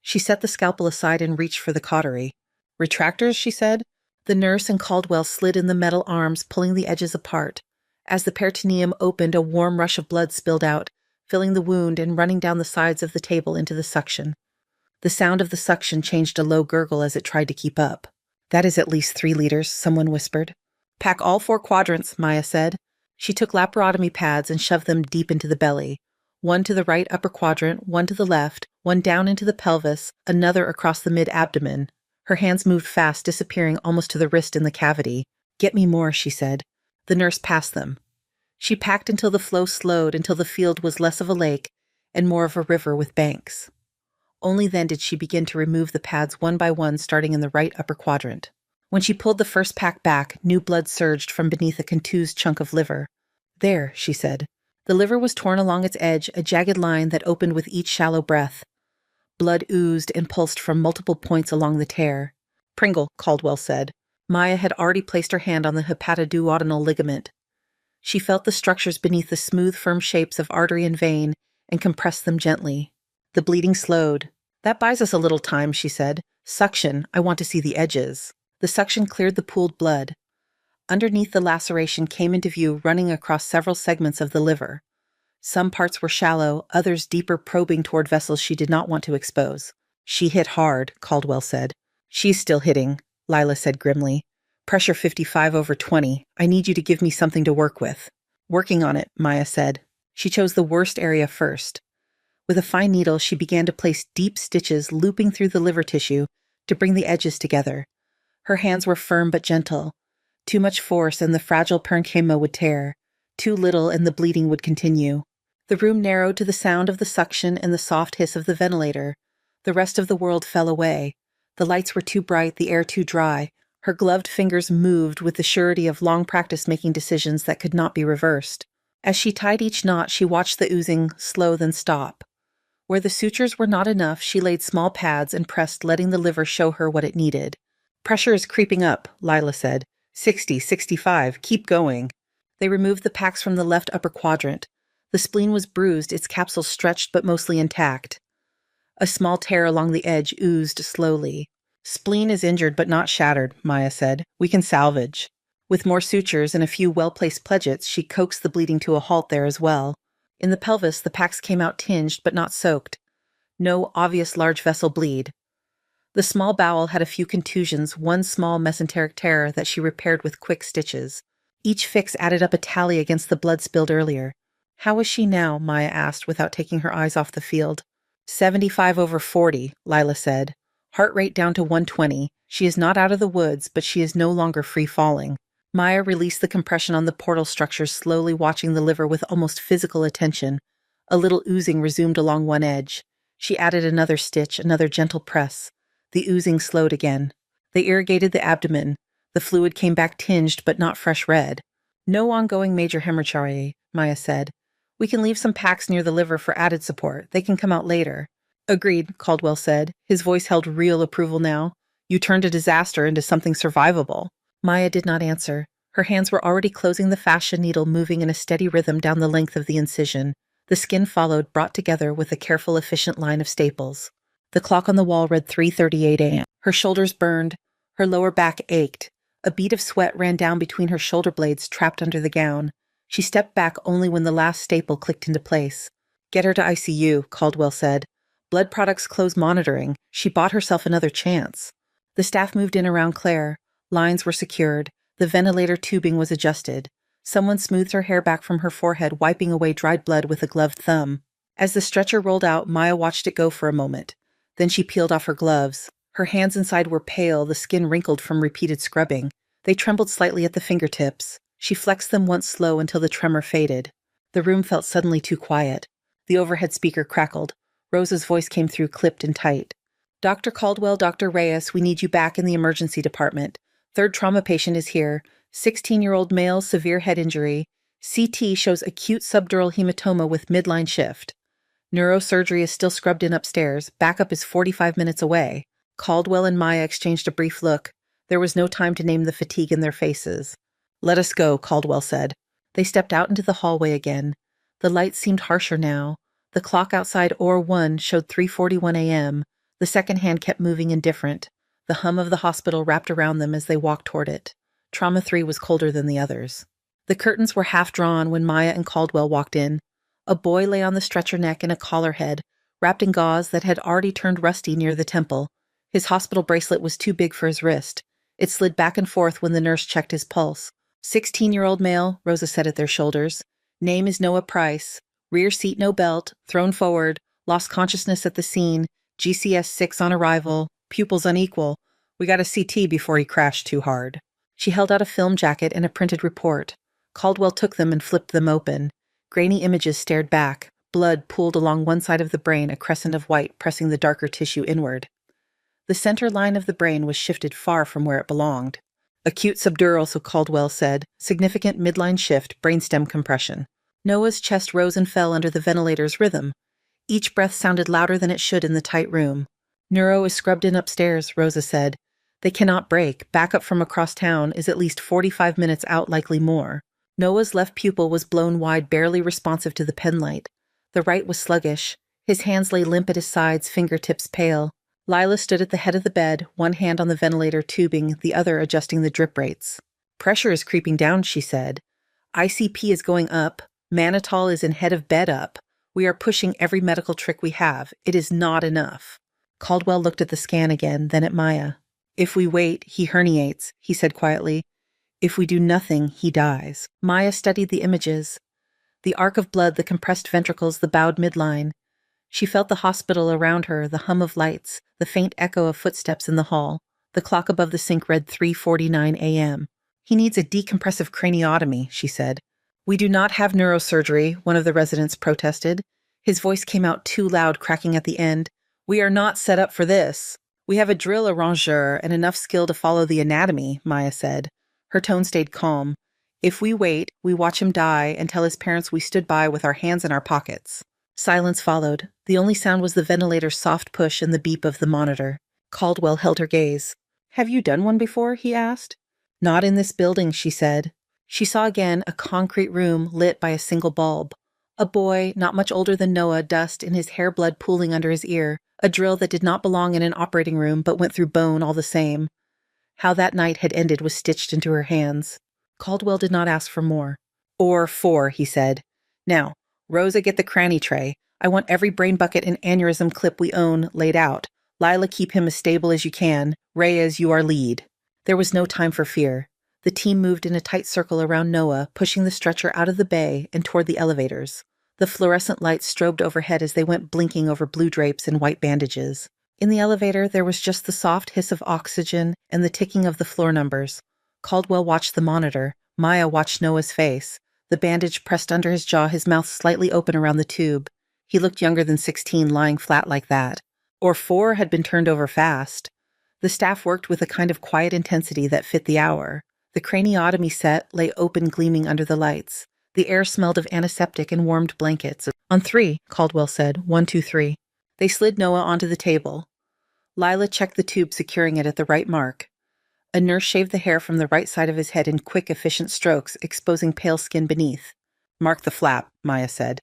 She set the scalpel aside and reached for the cautery. "Retractors," she said. The nurse and Caldwell slid in the metal arms, pulling the edges apart. As the peritoneum opened, a warm rush of blood spilled out, filling the wound and running down the sides of the table into the suction. The sound of the suction changed a low gurgle as it tried to keep up. "That is at least 3 liters, someone whispered. "Pack all 4 quadrants," Maya said. She took laparotomy pads and shoved them deep into the belly. One to the right upper quadrant, one to the left, one down into the pelvis, another across the mid-abdomen. Her hands moved fast, disappearing almost to the wrist in the cavity. "Get me more," she said. The nurse passed them. She packed until the flow slowed, until the field was less of a lake and more of a river with banks. Only then did she begin to remove the pads one by one, starting in the right upper quadrant. When she pulled the first pack back, new blood surged from beneath a contused chunk of liver. "There," she said. The liver was torn along its edge, a jagged line that opened with each shallow breath. Blood oozed and pulsed from multiple points along the tear. "Pringle," Caldwell said. Maya had already placed her hand on the hepatoduodenal ligament. She felt the structures beneath the smooth, firm shapes of artery and vein and compressed them gently. The bleeding slowed. "That buys us a little time," she said. "Suction, I want to see the edges." The suction cleared the pooled blood. Underneath the laceration came into view, running across several segments of the liver. Some parts were shallow, others deeper, probing toward vessels she did not want to expose. "She hit hard," Caldwell said. "She's still hitting," Lila said grimly. "Pressure 55/20. I need you to give me something to work with." "Working on it," Maya said. She chose the worst area first. With a fine needle, she began to place deep stitches looping through the liver tissue to bring the edges together. Her hands were firm but gentle. Too much force and the fragile parenchyma would tear. Too little and the bleeding would continue. The room narrowed to the sound of the suction and the soft hiss of the ventilator. The rest of the world fell away. The lights were too bright, the air too dry. Her gloved fingers moved with the surety of long practice making decisions that could not be reversed. As she tied each knot, she watched the oozing slow then stop. Where the sutures were not enough, she laid small pads and pressed, letting the liver show her what it needed. "Pressure is creeping up," Lila said. 60, 65, keep going." They removed the packs from the left upper quadrant. The spleen was bruised, its capsule stretched but mostly intact. A small tear along the edge oozed slowly. "Spleen is injured but not shattered," Maya said. "We can salvage." With more sutures and a few well-placed pledgets, she coaxed the bleeding to a halt there as well. In the pelvis, the packs came out tinged but not soaked. No obvious large vessel bleed. The small bowel had a few contusions, one small mesenteric tear that she repaired with quick stitches. Each fix added up a tally against the blood spilled earlier. "How is she now?" Maya asked without taking her eyes off the field. 75/40, Lila said. "Heart rate down to 120. She is not out of the woods, but she is no longer free falling." Maya released the compression on the portal structures, slowly watching the liver with almost physical attention. A little oozing resumed along one edge. She added another stitch, another gentle press. The oozing slowed again. They irrigated the abdomen. The fluid came back tinged but not fresh red. "No ongoing major hemorrhage," Maya said. "We can leave some packs near the liver for added support. They can come out later." "Agreed," Caldwell said. His voice held real approval now. "You turned a disaster into something survivable." Maya did not answer. Her hands were already closing the fascia needle, moving in a steady rhythm down the length of the incision. The skin followed, brought together with a careful, efficient line of staples. The clock on the wall read 3:38 a.m. Her shoulders burned. Her lower back ached. A bead of sweat ran down between her shoulder blades, trapped under the gown. She stepped back only when the last staple clicked into place. "Get her to ICU," Caldwell said. "Blood products close monitoring. She bought herself another chance." The staff moved in around Claire. Lines were secured. The ventilator tubing was adjusted. Someone smoothed her hair back from her forehead, wiping away dried blood with a gloved thumb. As the stretcher rolled out, Maya watched it go for a moment. Then she peeled off her gloves. Her hands inside were pale, the skin wrinkled from repeated scrubbing. They trembled slightly at the fingertips. She flexed them once slow until the tremor faded. The room felt suddenly too quiet. The overhead speaker crackled. Rosa's voice came through, clipped and tight. Dr. Caldwell, Dr. Reyes, we need you back in the emergency department. Third trauma patient is here. 16-year-old male, severe head injury. CT shows acute subdural hematoma with midline shift. Neurosurgery is still scrubbed in upstairs. Backup is 45 minutes away. Caldwell and Maya exchanged a brief look. There was no time to name the fatigue in their faces. Let us go, Caldwell said. They stepped out into the hallway again. The lights seemed harsher now. The clock outside OR 1 showed 3:41 a.m. The second hand kept moving indifferent. The hum of the hospital wrapped around them as they walked toward it. Trauma 3 was colder than the others. The curtains were half drawn when Maya and Caldwell walked in. A boy lay on the stretcher neck in a collar head, wrapped in gauze that had already turned rusty near the temple. His hospital bracelet was too big for his wrist. It slid back and forth when the nurse checked his pulse. 16-year-old male, Rosa said at their shoulders. Name is Noah Price. Rear seat no belt, thrown forward, lost consciousness at the scene, GCS 6 on arrival, pupils unequal. We got a CT before he crashed too hard. She held out a film jacket and a printed report. Caldwell took them and flipped them open. Grainy images stared back. Blood pooled along one side of the brain, a crescent of white pressing the darker tissue inward. The center line of the brain was shifted far from where it belonged. Acute subdural, so Caldwell said. Significant midline shift, brainstem compression. Noah's chest rose and fell under the ventilator's rhythm. Each breath sounded louder than it should in the tight room. Neuro is scrubbed in upstairs, Rosa said. They cannot break. Backup from across town is at least 45 minutes out, likely more. Noah's left pupil was blown wide, barely responsive to the penlight. The right was sluggish. His hands lay limp at his sides, fingertips pale. Lila stood at the head of the bed, one hand on the ventilator tubing, the other adjusting the drip rates. Pressure is creeping down, she said. ICP is going up. Mannitol is in head of bed up. We are pushing every medical trick we have. It is not enough. Caldwell looked at the scan again, then at Maya. If we wait, he herniates, he said quietly. If we do nothing, he dies. Maya studied the images. The arc of blood, the compressed ventricles, the bowed midline. She felt the hospital around her, the hum of lights, the faint echo of footsteps in the hall. The clock above the sink read 3:49 a.m. He needs a decompressive craniotomy, she said. We do not have neurosurgery, one of the residents protested. His voice came out too loud, cracking at the end. We are not set up for this. We have a drill arrangeur and enough skill to follow the anatomy, Maya said. Her tone stayed calm. If we wait, we watch him die and tell his parents we stood by with our hands in our pockets. Silence followed. The only sound was the ventilator's soft push and the beep of the monitor. Caldwell held her gaze. Have you done one before? He asked. Not in this building, she said. She saw again a concrete room lit by a single bulb. A boy, not much older than Noah, dust in his hair, blood pooling under his ear, a drill that did not belong in an operating room but went through bone all the same. How that night had ended was stitched into her hands. Caldwell did not ask for more. Or 4, he said. Now, Rosa, get the cranny tray. I want every brain bucket and aneurysm clip we own laid out. Lila, keep him as stable as you can. Reyes, you are lead. There was no time for fear. The team moved in a tight circle around Noah, pushing the stretcher out of the bay and toward the elevators. The fluorescent lights strobed overhead as they went blinking over blue drapes and white bandages. In the elevator, there was just the soft hiss of oxygen and the ticking of the floor numbers. Caldwell watched the monitor. Maya watched Noah's face. The bandage pressed under his jaw, his mouth slightly open around the tube. He looked younger than 16, lying flat like that. Or 4 had been turned over fast. The staff worked with a kind of quiet intensity that fit the hour. The craniotomy set lay open, gleaming under the lights. The air smelled of antiseptic and warmed blankets. On 3, Caldwell said. 1, 2, 3. They slid Noah onto the table. Lila checked the tube, securing it at the right mark. A nurse shaved the hair from the right side of his head in quick, efficient strokes, exposing pale skin beneath. Mark the flap, Maya said.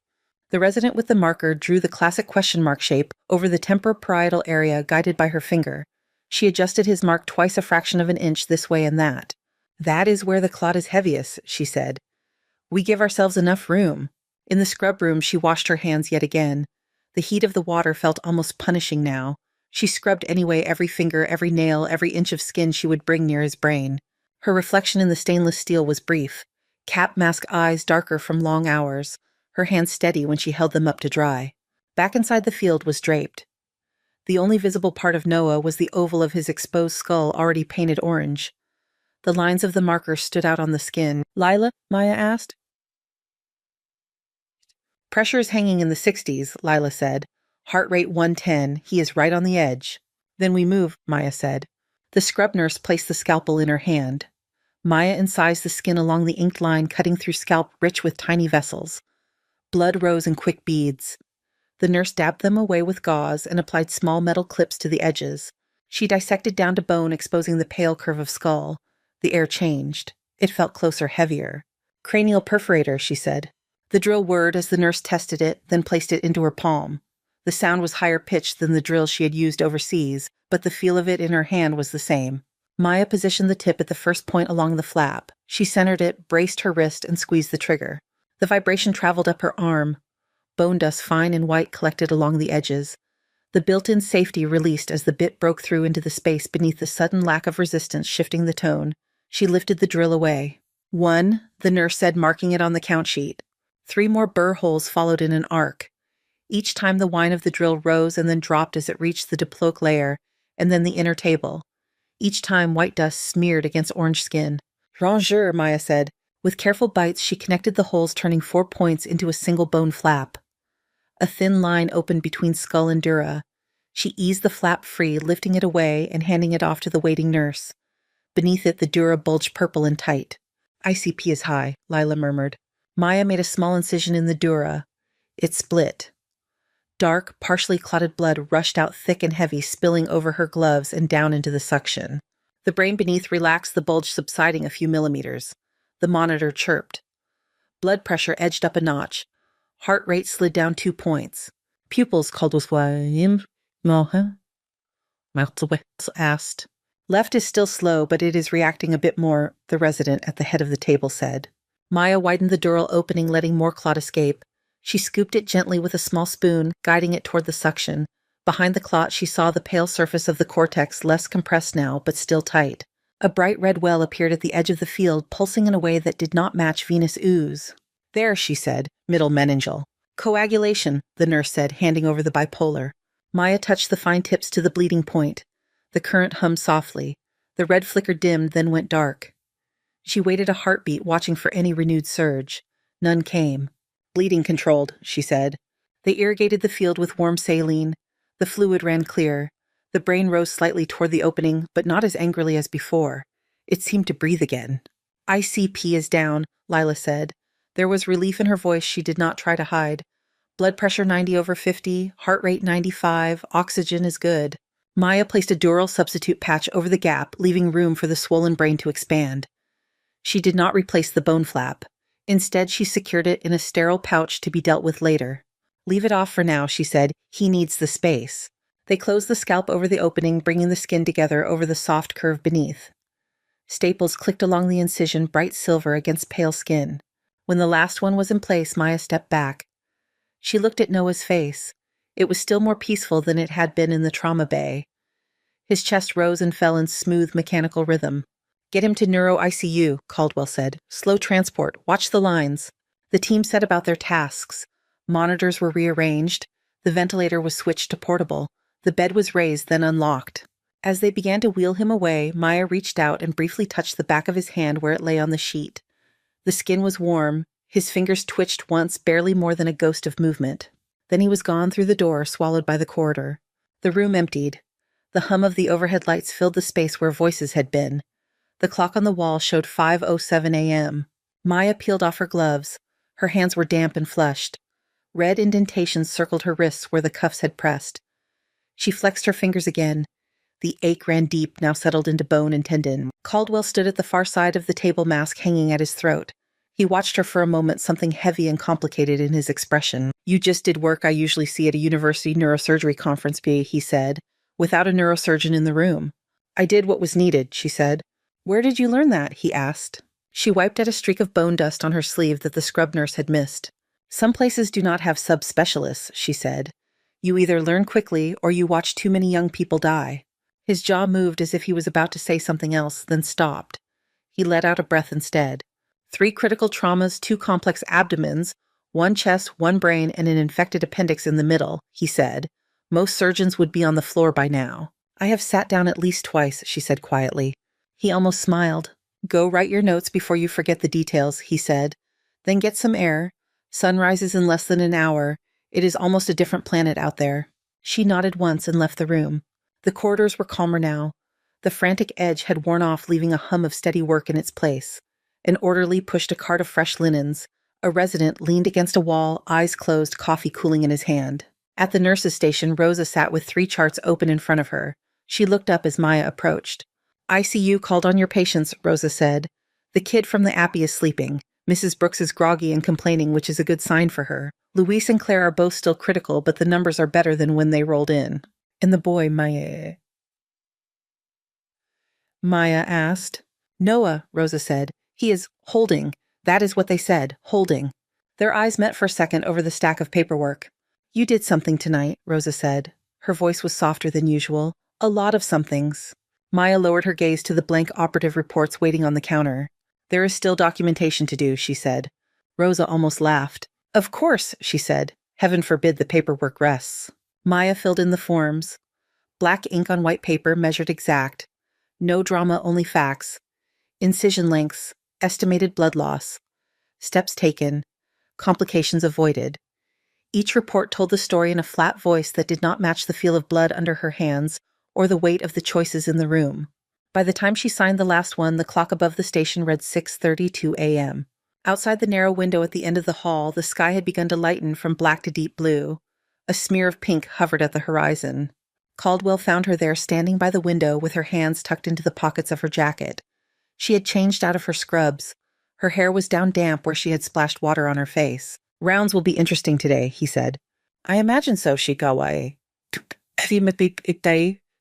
The resident with the marker drew the classic question mark shape over the temporoparietal area, guided by her finger. She adjusted his mark twice a fraction of an inch this way and that. That is where the clot is heaviest, she said. We give ourselves enough room. In the scrub room, she washed her hands yet again. The heat of the water felt almost punishing now. She scrubbed anyway every finger, every nail, every inch of skin she would bring near his brain. Her reflection in the stainless steel was brief. Cap mask eyes darker from long hours, her hands steady when she held them up to dry. Back inside the field was draped. The only visible part of Noah was the oval of his exposed skull already painted orange. The lines of the marker stood out on the skin. Lila? Maya asked. Pressure is hanging in the 60s, Lila said. Heart rate 110. He is right on the edge. Then we move, Maya said. The scrub nurse placed the scalpel in her hand. Maya incised the skin along the inked line, cutting through scalp rich with tiny vessels. Blood rose in quick beads. The nurse dabbed them away with gauze and applied small metal clips to the edges. She dissected down to bone, exposing the pale curve of skull. The air changed. It felt closer, heavier. Cranial perforator, she said. The drill whirred as the nurse tested it, then placed it into her palm. The sound was higher pitched than the drill she had used overseas, but the feel of it in her hand was the same. Maya positioned the tip at the first point along the flap. She centered it, braced her wrist, and squeezed the trigger. The vibration traveled up her arm. Bone dust, fine and white, collected along the edges. The built-in safety released as the bit broke through into the space beneath the sudden lack of resistance, shifting the tone. She lifted the drill away. 1, the nurse said, marking it on the count sheet. 3 more burr holes followed in an arc. Each time the whine of the drill rose and then dropped as it reached the diploic layer, and then the inner table. Each time white dust smeared against orange skin. Rangeur, Maya said. With careful bites, she connected the holes, turning 4 points into a single bone flap. A thin line opened between skull and dura. She eased the flap free, lifting it away and handing it off to the waiting nurse. Beneath it, the dura bulged purple and tight. ICP is high, Lila murmured. Maya made a small incision in the dura. It split. Dark, partially clotted blood rushed out thick and heavy, spilling over her gloves and down into the suction. The brain beneath relaxed, the bulge subsiding a few millimeters. The monitor chirped. Blood pressure edged up a notch. Heart rate slid down 2 points. Pupils, Caldwell asked. Left is still slow, but it is reacting a bit more, the resident at the head of the table said. Maya widened the dural opening, letting more clot escape. She scooped it gently with a small spoon, guiding it toward the suction. Behind the clot, she saw the pale surface of the cortex, less compressed now, but still tight. A bright red well appeared at the edge of the field, pulsing in a way that did not match venous ooze. There, she said, middle meningeal. Coagulation, the nurse said, handing over the bipolar. Maya touched the fine tips to the bleeding point. The current hummed softly. The red flicker dimmed, then went dark. She waited a heartbeat, watching for any renewed surge. None came. Bleeding controlled, she said. They irrigated the field with warm saline. The fluid ran clear. The brain rose slightly toward the opening, but not as angrily as before. It seemed to breathe again. ICP is down, Lila said. There was relief in her voice she did not try to hide. Blood pressure 90/50, heart rate 95, oxygen is good. Maya placed a dural substitute patch over the gap, leaving room for the swollen brain to expand. She did not replace the bone flap. Instead, she secured it in a sterile pouch to be dealt with later. Leave it off for now, she said. He needs the space. They closed the scalp over the opening, bringing the skin together over the soft curve beneath. Staples clicked along the incision, bright silver against pale skin. When the last one was in place, Maya stepped back. She looked at Noah's face. It was still more peaceful than it had been in the trauma bay. His chest rose and fell in smooth mechanical rhythm. Get him to neuro ICU, Caldwell said. Slow transport. Watch the lines. The team set about their tasks. Monitors were rearranged. The ventilator was switched to portable. The bed was raised, then unlocked. As they began to wheel him away, Maya reached out and briefly touched the back of his hand where it lay on the sheet. The skin was warm. His fingers twitched once, barely more than a ghost of movement. Then he was gone through the door, swallowed by the corridor. The room emptied. The hum of the overhead lights filled the space where voices had been. The clock on the wall showed 5:07 a.m. Maya peeled off her gloves. Her hands were damp and flushed. Red indentations circled her wrists where the cuffs had pressed. She flexed her fingers again. The ache ran deep, now settled into bone and tendon. Caldwell stood at the far side of the table, mask hanging at his throat. He watched her for a moment, something heavy and complicated in his expression. You just did work I usually see at a university neurosurgery conference, he said, without a neurosurgeon in the room. I did what was needed, she said. Where did you learn that? He asked. She wiped at a streak of bone dust on her sleeve that the scrub nurse had missed. Some places do not have subspecialists, she said. You either learn quickly or you watch too many young people die. His jaw moved as if he was about to say something else, then stopped. He let out a breath instead. 3 critical traumas, 2 complex abdomens, 1 chest, 1 brain, and an infected appendix in the middle, he said. Most surgeons would be on the floor by now. I have sat down at least twice, she said quietly. He almost smiled. Go write your notes before you forget the details, he said. Then get some air. Sun rises in less than an hour. It is almost a different planet out there. She nodded once and left the room. The corridors were calmer now. The frantic edge had worn off, leaving a hum of steady work in its place. An orderly pushed a cart of fresh linens. A resident leaned against a wall, eyes closed, coffee cooling in his hand. At the nurse's station, Rosa sat with 3 charts open in front of her. She looked up as Maya approached. "ICU called on your patients," Rosa said. "The kid from the Appy is sleeping. Mrs. Brooks is groggy and complaining, which is a good sign for her. Luis and Claire are both still critical, but the numbers are better than when they rolled in." "And the boy, Maya?" Maya asked. "Noah," Rosa said. "He is holding. That is what they said, holding." Their eyes met for a second over the stack of paperwork. "You did something tonight," Rosa said. Her voice was softer than usual. "A lot of somethings." Maya lowered her gaze to the blank operative reports waiting on the counter. "There is still documentation to do," she said. Rosa almost laughed. "Of course," she said. "Heaven forbid the paperwork rests." Maya filled in the forms. Black ink on white paper, measured exact. No drama, only facts. Incision lengths, estimated blood loss. Steps taken. Complications avoided. Each report told the story in a flat voice that did not match the feel of blood under her hands or the weight of the choices in the room. By the time she signed the last one, the clock above the station read 6:32 a.m. Outside the narrow window at the end of the hall, the sky had begun to lighten from black to deep blue. A smear of pink hovered at the horizon. Caldwell found her there standing by the window with her hands tucked into the pockets of her jacket. She had changed out of her scrubs. Her hair was down damp where she had splashed water on her face. "Rounds will be interesting today," he said. "I imagine so, Shikawae."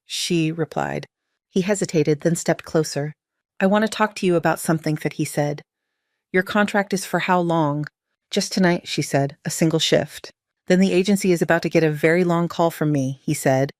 She replied. He hesitated, then stepped closer. "I want to talk to you about something," that he said. "Your contract is for how long?" "Just tonight," she said, "a single shift." "Then the agency is about to get a very long call from me," he said.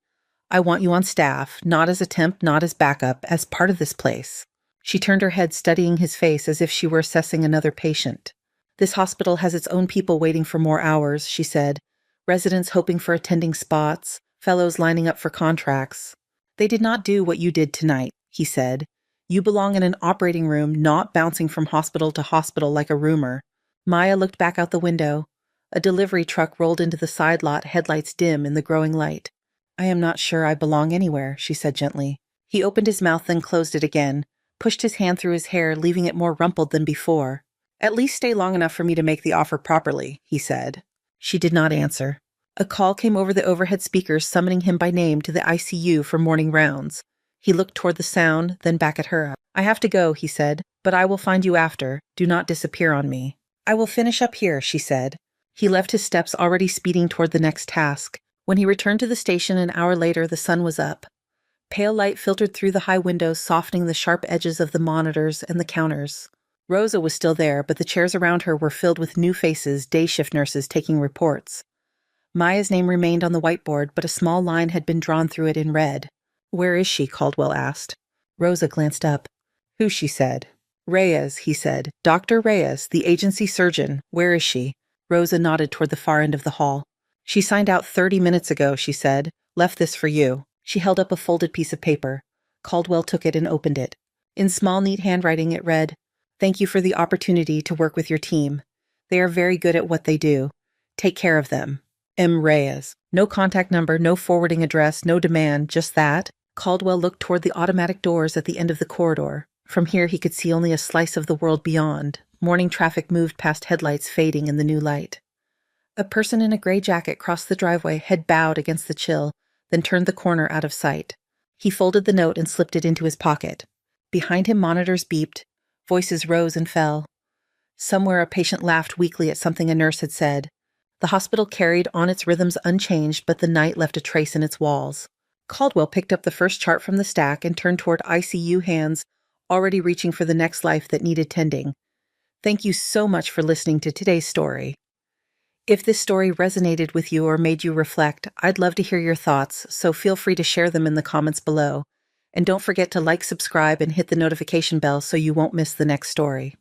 "I want you on staff, not as a temp, not as backup, as part of this place." She turned her head, studying his face as if she were assessing another patient. "This hospital has its own people waiting for more hours," she said. "Residents hoping for attending spots, fellows lining up for contracts. They did not do what you did tonight," he said. "You belong in an operating room, not bouncing from hospital to hospital like a rumor." Maya looked back out the window. A delivery truck rolled into the side lot, headlights dim in the growing light. "I am not sure I belong anywhere," she said gently. He opened his mouth, then closed it again, pushed his hand through his hair, leaving it more rumpled than before. "At least stay long enough for me to make the offer properly," he said. She did not answer. A call came over the overhead speakers summoning him by name to the ICU for morning rounds. He looked toward the sound, then back at her. "I have to go," he said, "but I will find you after. Do not disappear on me." "I will finish up here," she said. He left his steps already speeding toward the next task. When he returned to the station an hour later, the sun was up. Pale light filtered through the high windows, softening the sharp edges of the monitors and the counters. Rosa was still there, but the chairs around her were filled with new faces, day shift nurses taking reports. Maya's name remained on the whiteboard, but a small line had been drawn through it in red. "Where is she?" Caldwell asked. Rosa glanced up. "Who?" she said. "Reyes," he said. "Dr. Reyes, the agency surgeon. Where is she?" Rosa nodded toward the far end of the hall. "She signed out 30 minutes ago," she said. "Left this for you." She held up a folded piece of paper. Caldwell took it and opened it. In small, neat handwriting it read, "Thank you for the opportunity to work with your team. They are very good at what they do. Take care of them. M. Reyes." No contact number, no forwarding address, no demand, just that. Caldwell looked toward the automatic doors at the end of the corridor. From here he could see only a slice of the world beyond. Morning traffic moved past headlights fading in the new light. A person in a gray jacket crossed the driveway, head bowed against the chill, then turned the corner out of sight. He folded the note and slipped it into his pocket. Behind him monitors beeped. Voices rose and fell. Somewhere a patient laughed weakly at something a nurse had said. The hospital carried on its rhythms unchanged, but the night left a trace in its walls. Caldwell picked up the first chart from the stack and turned toward ICU hands already reaching for the next life that needed tending. Thank you so much for listening to today's story. If this story resonated with you or made you reflect, I'd love to hear your thoughts, so feel free to share them in the comments below. And don't forget to like, subscribe, and hit the notification bell so you won't miss the next story.